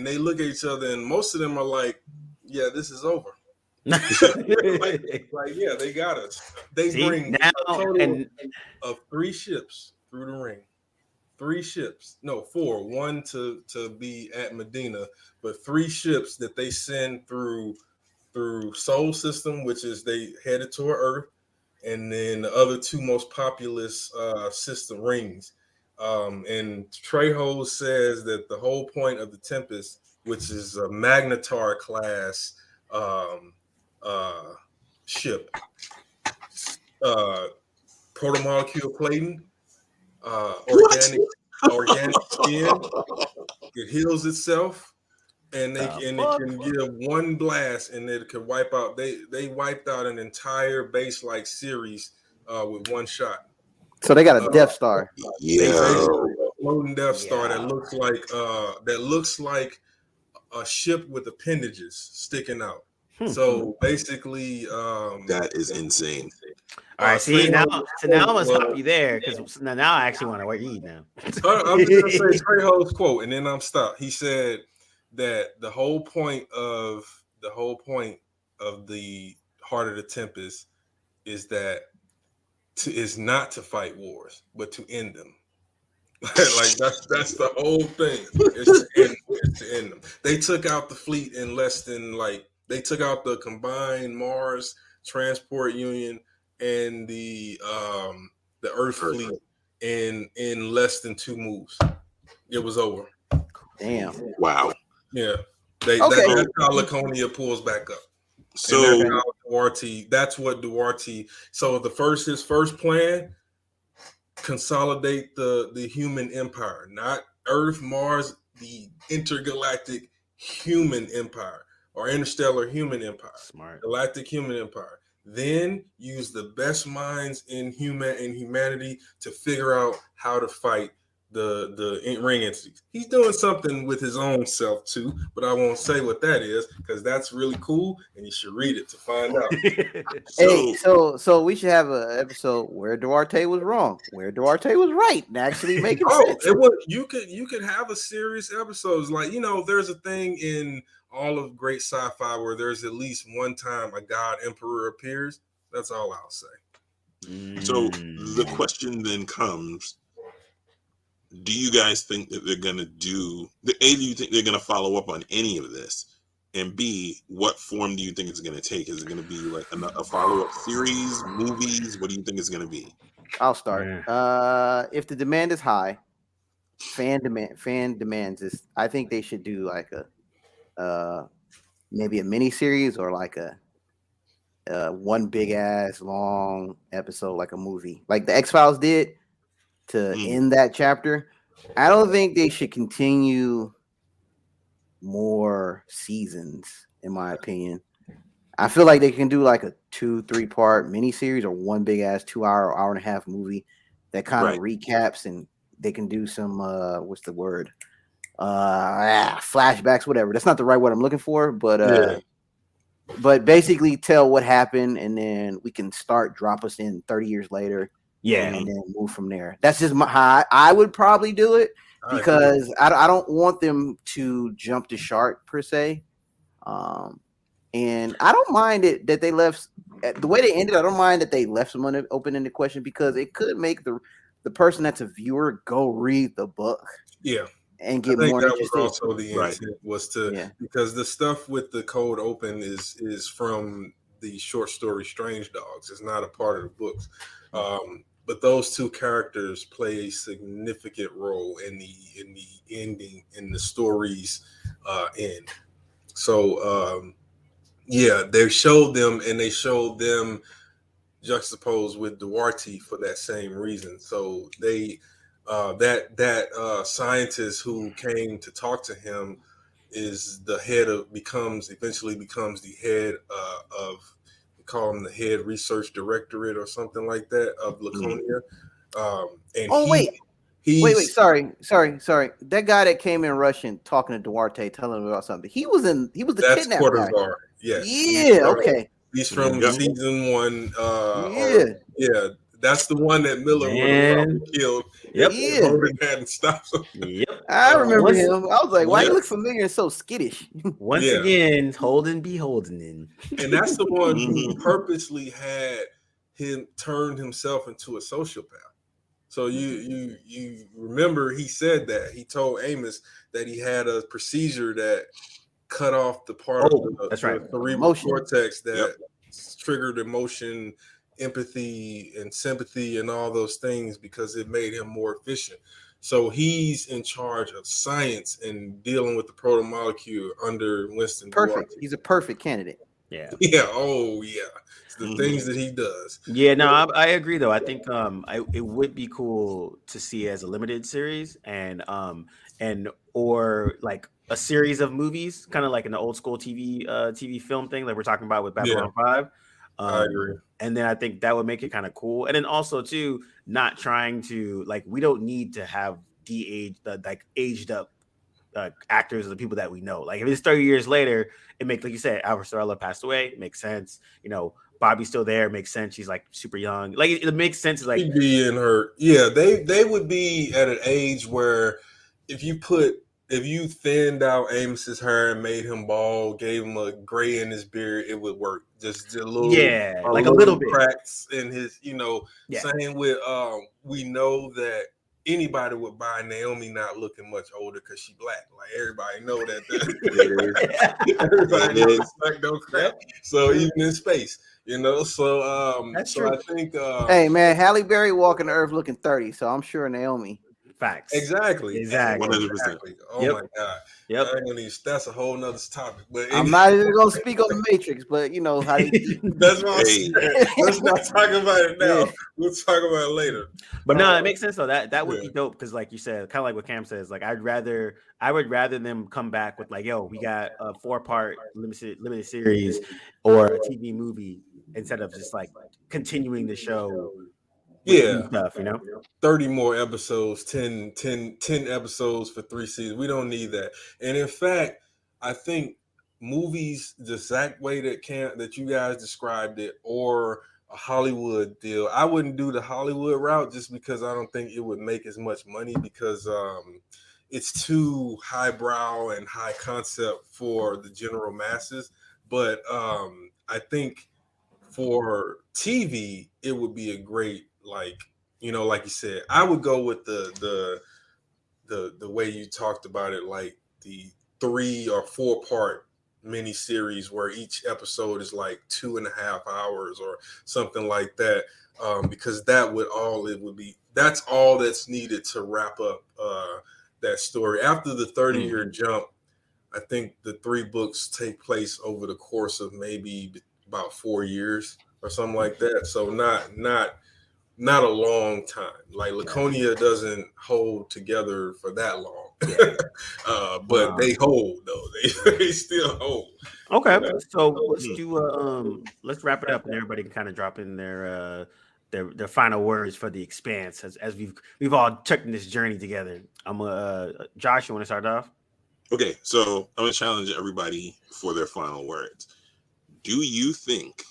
they look at each other, and most of them are like, yeah, this is over. like, yeah, they got us. They bring now a total of 3 ships through the ring. 3 ships, no, 4. 1 to be at Medina, but 3 ships that they send through Sol system, which is they headed toward Earth, and then the other 2 most populous system rings. And Trejo says that the whole point of the Tempest, which is a Magnetar class ship, protomolecule plating, organic skin, it heals itself, and it can give 1 blast and it can wipe out. They wiped out an entire base-like series with 1 shot. So they got a Death Star. Yeah, floating Death Star that looks like a ship with appendages sticking out. So basically, that is insane. All right, see now I'm gonna stop you there because now I actually want to read now. I'm just gonna say Trejo's quote, and then I'm stopped. He said that the whole point of the Heart of the Tempest is is not to fight wars, but to end them. Like that's the whole thing. It's to end them. They took out the fleet in less than they took out the combined Mars Transport Union and the Earth fleet in less than 2 moves. It was over. Damn. Wow. Yeah. That's how Laconia pulls back up. So Duarte. That's what Duarte. So his first plan, consolidate the human empire, not Earth, Mars, the intergalactic human empire or interstellar human empire. Smart. Galactic human empire. Then use the best minds in humanity to figure out how to fight the ring entities. He's doing something with his own self too, but I won't say what that is because that's really cool, and you should read it to find out. So we should have an episode where Duarte was wrong, where Duarte was right, and actually make it sense. You could have a serious episodes like there's a thing in all of great sci-fi where there's at least one time a god emperor appears. That's all I'll say. So the question then comes: do you guys think that they're going to do A, do you think they're going to follow up on any of this? And B, what form do you think it's going to take? Is it going to be like a follow-up series, movies? What do you think it's going to be? I'll start. If the demand is high, fan demands is, I think they should do like maybe a mini series or like a one big ass long episode, like a movie, like the X-Files did to end that chapter. I don't think they should continue more seasons, in my opinion. I feel like they can do like a 2-3 part miniseries or one big ass 2 hour and a half movie that kind of recaps, and they can do some what's the word? Flashbacks, whatever. That's not the right word I'm looking for, but but basically tell what happened, and then we can drop us in 30 years later. Yeah, and then move from there. That's just how I would probably do it, because I don't want them to jump the shark per se. And I don't mind it that they left the way they ended. I don't mind that they left some open-ended question, because it could make the person that's a viewer go read the book. Yeah. And get more interested. That was also the intent, was to because the stuff with the cold open is from the short story Strange Dogs. It's not a part of the books. But those two characters play a significant role in the ending, in the story's end. So they showed them, and they showed them juxtaposed with Duarte for that same reason. So they that scientist who came to talk to him is the head of eventually becomes the head of, call him the head research directorate or something like that of Laconia. Wait, sorry. That guy that came in Russian talking to Duarte, telling him about something. He was the kidnapper guy. Yes. Yeah, okay. He's from season 1. That's the one that Miller would have killed. Yep. Hogan hadn't stopped him. Yep. I remember him. I was like, why you look familiar and so skittish? Once again, Holden be holding in. And that's the one who purposely had him turned himself into a sociopath. So you remember he said that. He told Amos that he had a procedure that cut off the part of the cerebral cortex that triggered emotion, empathy, and sympathy, and all those things, because it made him more efficient. So he's in charge of science and dealing with the proto-molecule under Winston Perfect. Duarte. He's a perfect candidate. Yeah. Yeah. Oh, yeah. It's the things that he does. Yeah. No, I agree though. I think it would be cool to see as a limited series, and or like a series of movies, kind of like an old school TV film thing, like we're talking about with Babylon 5. I agree. And then I think that would make it kind of cool. And then also too, not trying to, like, we don't need to have aged up actors or the people that we know. Like if it's 30 years later, it makes, like you said, Alfred Sorella passed away. It makes sense. Bobby's still there. It makes sense. She's like super young. Like it makes sense. Like she'd be in her. Yeah, they would be at an age where if you thinned out Amos's hair and made him bald, gave him a gray in his beard, it would work. Just a little, a little bit cracks in his, Same with we know that anybody would buy Naomi not looking much older because she's black. Like everybody know that. Everybody knows black don't crack. So even in space, so that's so true. I think hey man, Halle Berry walking the earth looking 30, so I'm sure Naomi. Facts. Exactly. 100%. Oh my God. Yep. That's a whole nother topic. But I'm not even gonna speak on the Matrix, but you know how they that's what I'm saying. Let's not talk about it now. Yeah. We'll talk about it later. But no, it makes sense though. That would be dope because, like you said, kind of like what Cam says. Like I would rather them come back with like, yo, we got a 4-part limited series or a TV movie instead of just like continuing the show. With stuff, 30 more episodes, 10 episodes for 3 seasons. We don't need that. And in fact, I think movies the exact way that you guys described it, or a Hollywood deal, I wouldn't do the Hollywood route just because I don't think it would make as much money because it's too highbrow and high concept for the general masses. But I think for TV, it would be a great, like you said, I would go with the way you talked about it, like the 3 or 4 part mini series where each episode is like 2.5 hours or something like that, because that's all that's needed to wrap up that story. After the 30-year jump, I think the 3 books take place over the course of maybe about 4 years or something like that. So not a long time. Like Laconia doesn't hold together for that long. But they hold though. They still hold. Okay. So let's wrap it up and everybody can kind of drop in their final words for the Expanse as we've all taken this journey together. Josh, you want to start off? Okay, so I'm gonna challenge everybody for their final words. Do you think?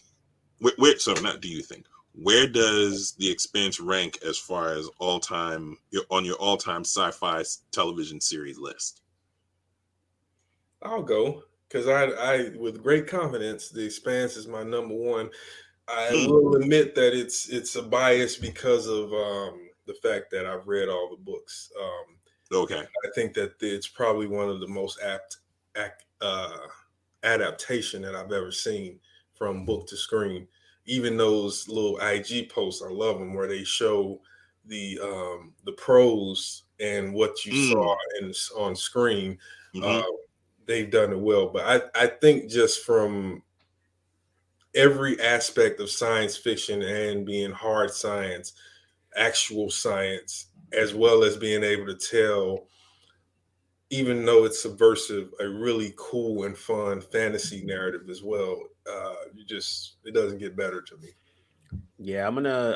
Not do you think? Where does the Expanse rank as far as all-time sci-fi television series list? I'll go because I with great confidence, the Expanse is my number one. I will admit that it's a bias because of the fact that I've read all the books. Okay, I think that it's probably one of the most apt adaptation that I've ever seen from book to screen. Even those little IG posts, I love them, where they show the prose and what you saw on screen. They've done it well, but I think just from every aspect of science fiction and being hard science, actual science, as well as being able to tell, even though it's subversive, a really cool and fun fantasy narrative as well. It doesn't get better to me. Yeah,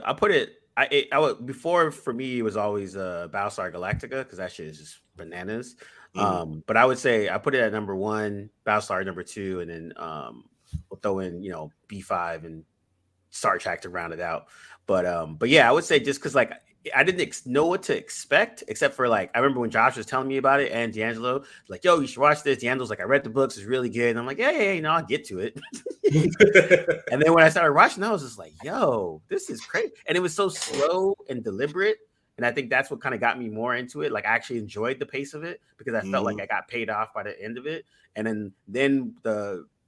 I'll put it. I would, before for me it was always Battlestar Galactica because that shit is just bananas. But I would say I put it at number 1, Battlestar number 2, and then we'll throw in B5 and Star Trek to round it out. But yeah, I would say just because like I didn't know what to expect, except for like I remember when Josh was telling me about it and D'Angelo like, "Yo, you should watch this." D'Angelo's like, "I read the books; it's really good." And I'm like, "Yeah, I'll get to it." And then when I started watching, I was just like, "Yo, this is crazy!" And it was so slow and deliberate, and I think that's what kind of got me more into it. Like I actually enjoyed the pace of it because I felt like I got paid off by the end of it. And then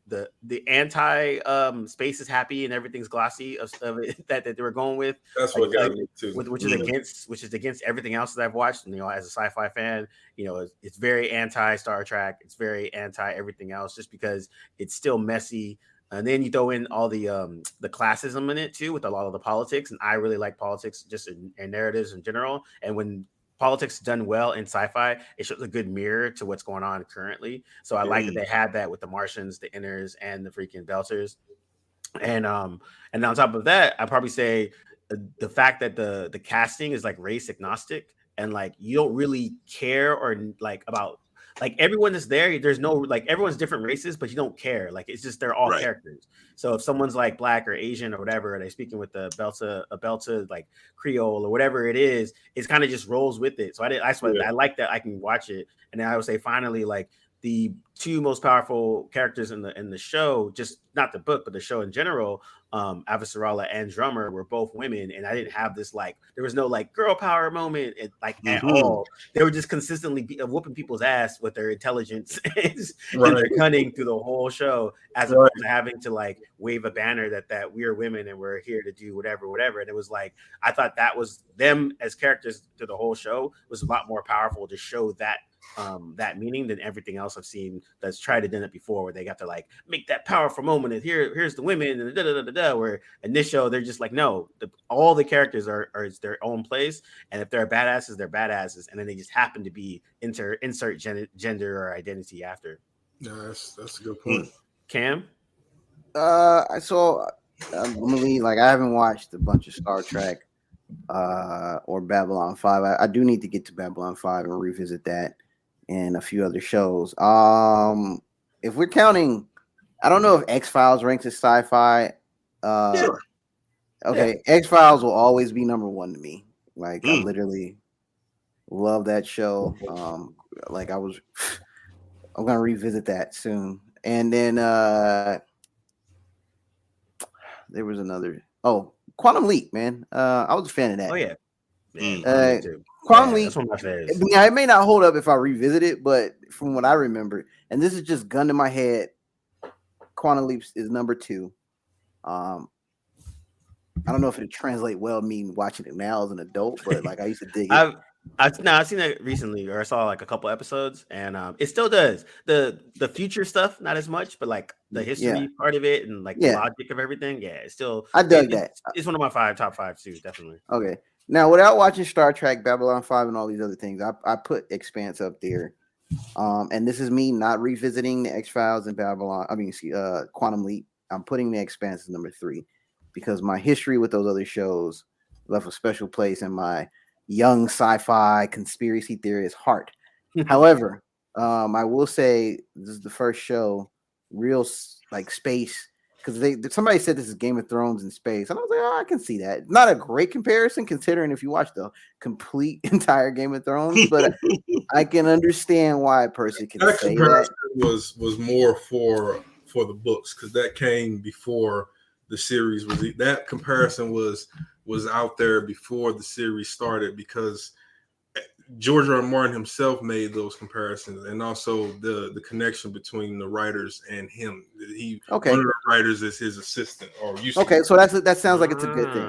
the anti space is happy and everything's glossy of it that they were going with. That's what got me too. Which is against everything else that I've watched. And, as a sci-fi fan, it's very anti Star Trek. It's very anti everything else, just because it's still messy. And then you throw in all the classism in it too, with a lot of the politics. And I really like politics just in narratives in general. And when politics done well in sci-fi, it shows a good mirror to what's going on currently. So I like that they had that with the Martians, the Inners, and the freaking Belters. And on top of that, I'd probably say the fact that the casting is like race agnostic, and like you don't really care or like about like everyone that's there. There's no like everyone's different races, but you don't care. Like it's just they're all characters. So if someone's like black or Asian or whatever, they're speaking with a Belta like Creole or whatever it is, it's kind of just rolls with it. So I like that I can watch it. And then I would say finally, like the two most powerful characters in the show, just not the book, but the show in general, Avasarala and Drummer, were both women, and I didn't have this like there was no like girl power moment at all. They were just consistently whooping people's ass with their intelligence and their cunning through the whole show, as opposed to having to like wave a banner that we're women and we're here to do whatever. And it was like I thought that was them as characters through the whole show was a lot more powerful to show that meaning than everything else I've seen that's tried to do it before, where they got to like make that powerful moment and here's the women and where in this show they're just like no, all the characters are their own place, and if they're badasses, they're badasses, and then they just happen to be insert gender or identity after. Yeah, that's a good point. Cam? I saw like I haven't watched a bunch of Star Trek or Babylon 5. I do need to get to Babylon 5 and revisit that and a few other shows. If we're counting, I don't know if X-Files ranks as sci-fi. Sure. Okay, yeah. X-Files will always be number one to me. Like I literally love that show. I'm gonna revisit that soon. And then there was another. Oh, Quantum Leap, man. I was a fan of that. Oh yeah. Quantum Leap. That's one of my favorites. Yeah, it may not hold up if I revisit it, but from what I remember, and this is just gun to my head, Quantum Leap is number 2. I don't know if it translate well me watching it now as an adult, but like I used to dig it. I've seen it recently, or I saw like a couple episodes, and it still does the future stuff, not as much, but like the history part of it and like the logic of everything. Yeah, it's still I dug that. It's one of my top 5 too, definitely. Okay, now without watching Star Trek, Babylon 5, and all these other things, I put Expanse up there. And this is me not revisiting the X-Files and Babylon. Quantum Leap. I'm putting the Expanse as number 3 because my history with those other shows left a special place in my young sci-fi conspiracy theorist heart. However, I will say this is the first show, real like space, because somebody said this is Game of Thrones in space, and I was like, oh, I can see that. Not a great comparison considering if you watch the complete entire Game of Thrones, but I can understand why a person can that say comparison that. was more for the books because that came before the series was. That comparison was out there before the series started because George R. R. Martin himself made those comparisons, and also the connection between the writers and him. One of the writers is his assistant, or used to be. So that sounds like it's a good thing.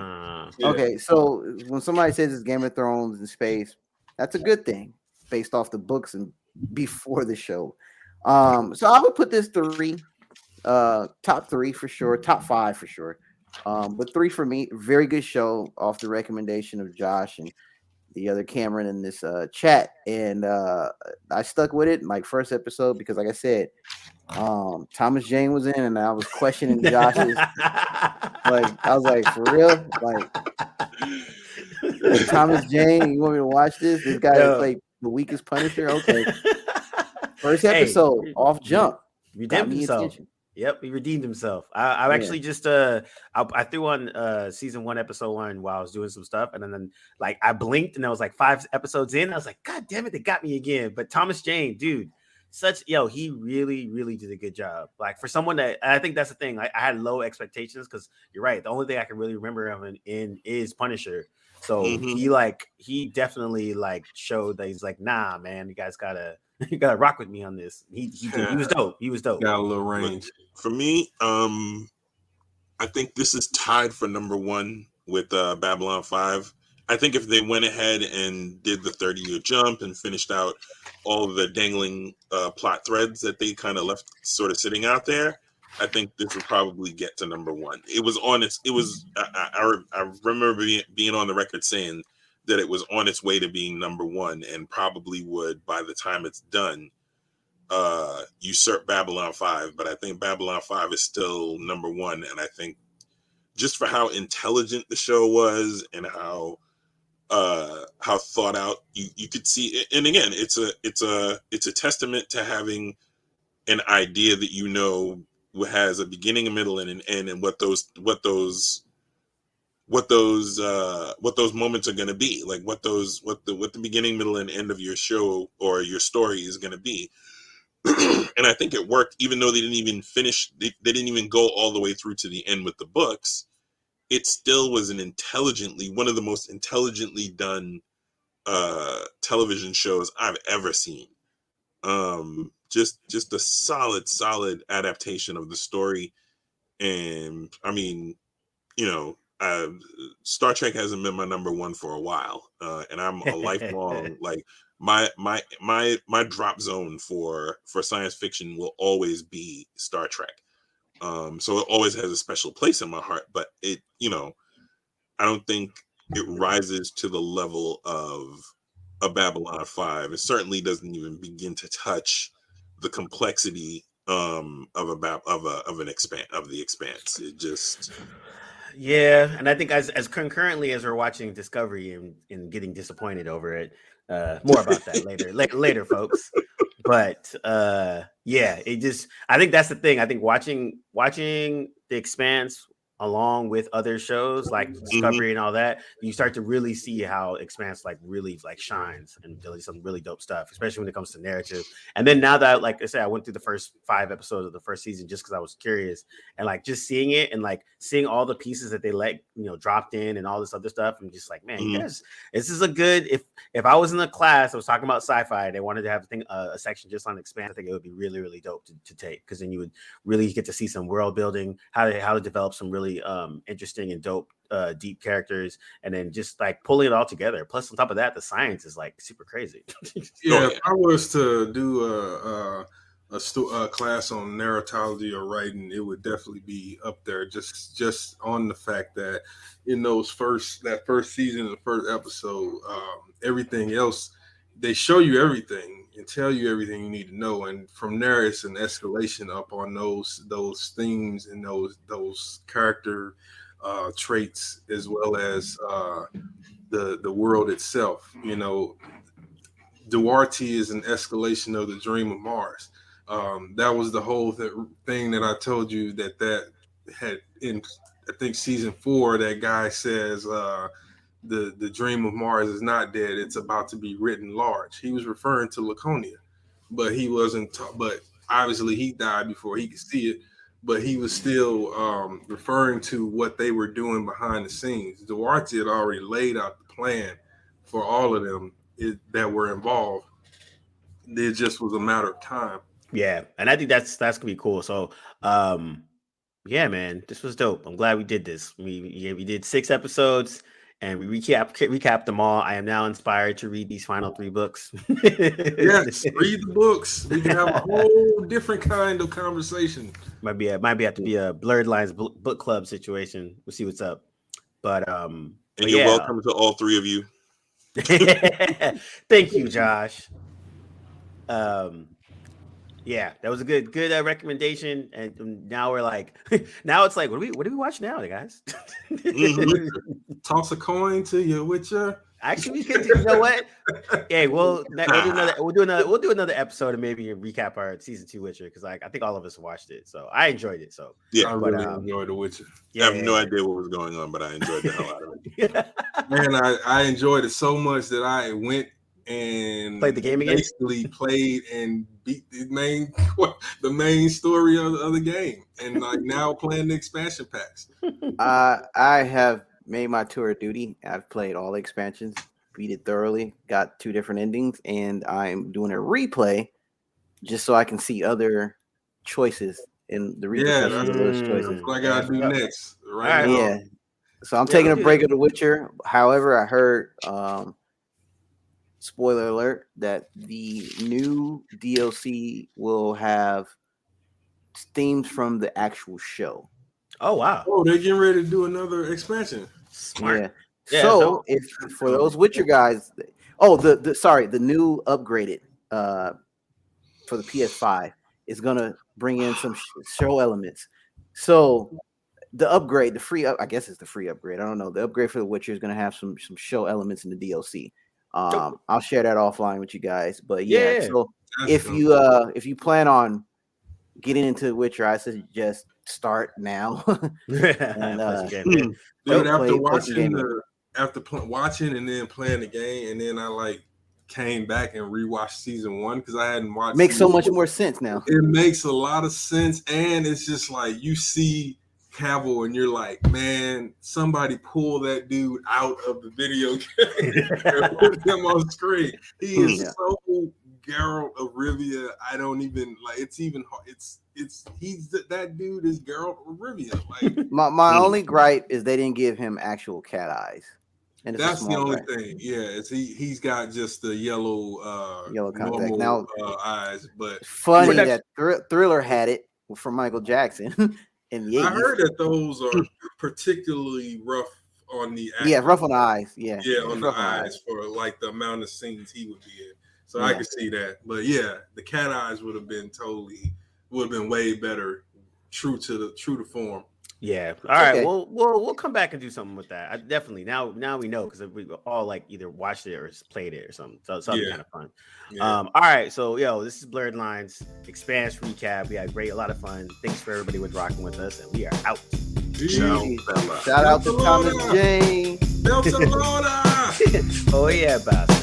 Yeah. Okay, so when somebody says it's Game of Thrones in space, that's a good thing based off the books and before the show. So I would put this 3, top 3 for sure, top 5 for sure. But 3 for me. Very good show off the recommendation of Josh and the other Cameron in this chat, and I stuck with it like first episode because, like I said, Thomas Jane was in, and I was questioning Josh's. Like I was like, for real, like Thomas Jane, you want me to watch this? This guy played the weakest Punisher. Okay, first episode off jump, redeemed himself. Attention. Yep, he redeemed himself. I actually just I threw on season 1 episode 1 while I was doing some stuff, and then like I blinked and I was like 5 episodes in. I was like, God damn it, they got me again. But Thomas Jane, dude, he really did a good job. Like for someone that I think that's the thing. I had low expectations because you're right. The only thing I can really remember him in is Punisher. So he definitely like showed that he's like, nah, man, you guys gotta rock with me on this. He was dope. He was dope. Got a little range. For me, I think this is tied for number 1 with Babylon 5. I think if they went ahead and did the 30-year jump and finished out all of the dangling plot threads that they kind of left sort of sitting out there, I think this would probably get to number 1. It was on its. It was. I remember being on the record saying that it was on its way to being number 1, and probably would by the time it's done usurp Babylon 5. But I think Babylon 5 is still number 1, and I think just for how intelligent the show was and how thought out you could see it. And again, it's a testament to having an idea that has a beginning, a middle, and an end, and what those moments are going to be, like what the beginning, middle, and end of your show or your story is going to be. And I think it worked, even though they didn't even finish. They didn't even go all the way through to the end with the books. It still was one of the most intelligently done television shows I've ever seen. Just a solid adaptation of the story. And I mean, Star Trek hasn't been my number one for a while, and I'm a lifelong like my drop zone for science fiction will always be Star Trek. So it always has a special place in my heart, but it, I don't think it rises to the level of a Babylon 5. It certainly doesn't even begin to touch the complexity of the Expanse. It just Yeah, and I think as concurrently as we're watching Discovery and getting disappointed over it, more about that later, folks. But yeah, I think that's the thing. I think watching The Expanse along with other shows like Discovery and all that, you start to really see how Expanse really shines and does some really dope stuff, especially when it comes to narrative. And then now that, like I said, I went through the first 5 episodes of the first season just because I was curious, and just seeing it and seeing all the pieces that they dropped in and all this other stuff. I'm just like, man, you guys, this is a good. If I was in a class, I was talking about sci-fi, they wanted to have a section just on Expanse, I think it would be really, really dope to take, because then you would really get to see some world building, how to develop some really interesting and dope deep characters, and then just pulling it all together. Plus, on top of that, the science is super crazy. Yeah, if I was to do a class on narratology or writing, it would definitely be up there. Just on the fact that in that first season, the first episode, everything else, they show you everything and tell you everything you need to know, and from there it's an escalation up on those themes and those character traits, as well as the world itself. Duarte is an escalation of the Dream of Mars. That was the whole thing that I told you that had in, I think, season 4. That guy says the Dream of Mars is not dead; it's about to be written large. He was referring to Laconia, but he wasn't. But obviously, he died before he could see it. But he was still referring to what they were doing behind the scenes. Duarte had already laid out the plan for all of them that were involved. It just was a matter of time. Yeah, and I think that's gonna be cool. So, yeah, man, this was dope. I'm glad we did this. We did 6 episodes and we recapped them all. I am now inspired to read these final 3 books. Yes, read the books. We can have a whole different kind of conversation. Might have to be a Blerdlines book club situation. We'll see what's up. But and you're welcome to all 3 of you. Thank you, Josh. Yeah, that was a good recommendation. And now we're now it's what do we watch now, guys? Toss a coin to your Witcher. Actually, we could. You know what? Hey, we'll do another episode and maybe recap our season 2 Witcher, because I think all of us watched it, so I enjoyed it. So yeah, I really enjoyed The Witcher. I have no idea what was going on, but I enjoyed the hell out of it. Man, I enjoyed it so much that I went and played the game again. Basically, played and beat the main story of the game, and now playing the expansion packs. I have made my tour of duty. I've played all the expansions, beat it thoroughly, got 2 different endings, and I'm doing a replay just so I can see other choices in the repercussions of those choices. That's what I gotta do next. Right now. Yeah. So I'm taking a break of The Witcher. However, I heard spoiler alert, that the new DLC will have themes from the actual show. Oh, wow. Oh, they're getting ready to do another expansion. Smart. Yeah. So if for those Witcher guys, the new upgraded for the PS5 is gonna bring in some show elements. So the upgrade, I guess it's the free upgrade. I don't know. The upgrade for The Witcher is gonna have some show elements in the DLC. I'll share that offline with you guys. But yeah. So if you plan on getting into The Witcher, I suggest start now. And, after watching and then playing the game, and then I came back and rewatched season 1 because I hadn't watched. Makes so much more sense now. It makes a lot of sense, and it's just like you see Cavill and you're like, man, somebody pull that dude out of the video game and put him on screen. He is so Geralt of Rivia. I don't even like. It's even. That dude is Geralt of Rivia. Like my only gripe is they didn't give him actual cat eyes. And that's the only thing. Yeah, it's he's got just the yellow contact now eyes. But funny that Thriller had it from Michael Jackson in the 80s. I heard that those are particularly rough on the rough on the eyes. Yeah, on the eyes for like the amount of scenes he would be in. So I could see that. But yeah, the cat eyes would have been way better, true to form. Yeah. All right. We'll come back and do something with that. I definitely now we know because we all like either watched it or played it or something. So something kind of fun. Yeah. All right. So this is Blerdlines Expanse recap. We had a lot of fun. Thanks for everybody with rocking with us, and we are out. Shout out to Thomas Jane. Barcelona. Oh yeah, boss.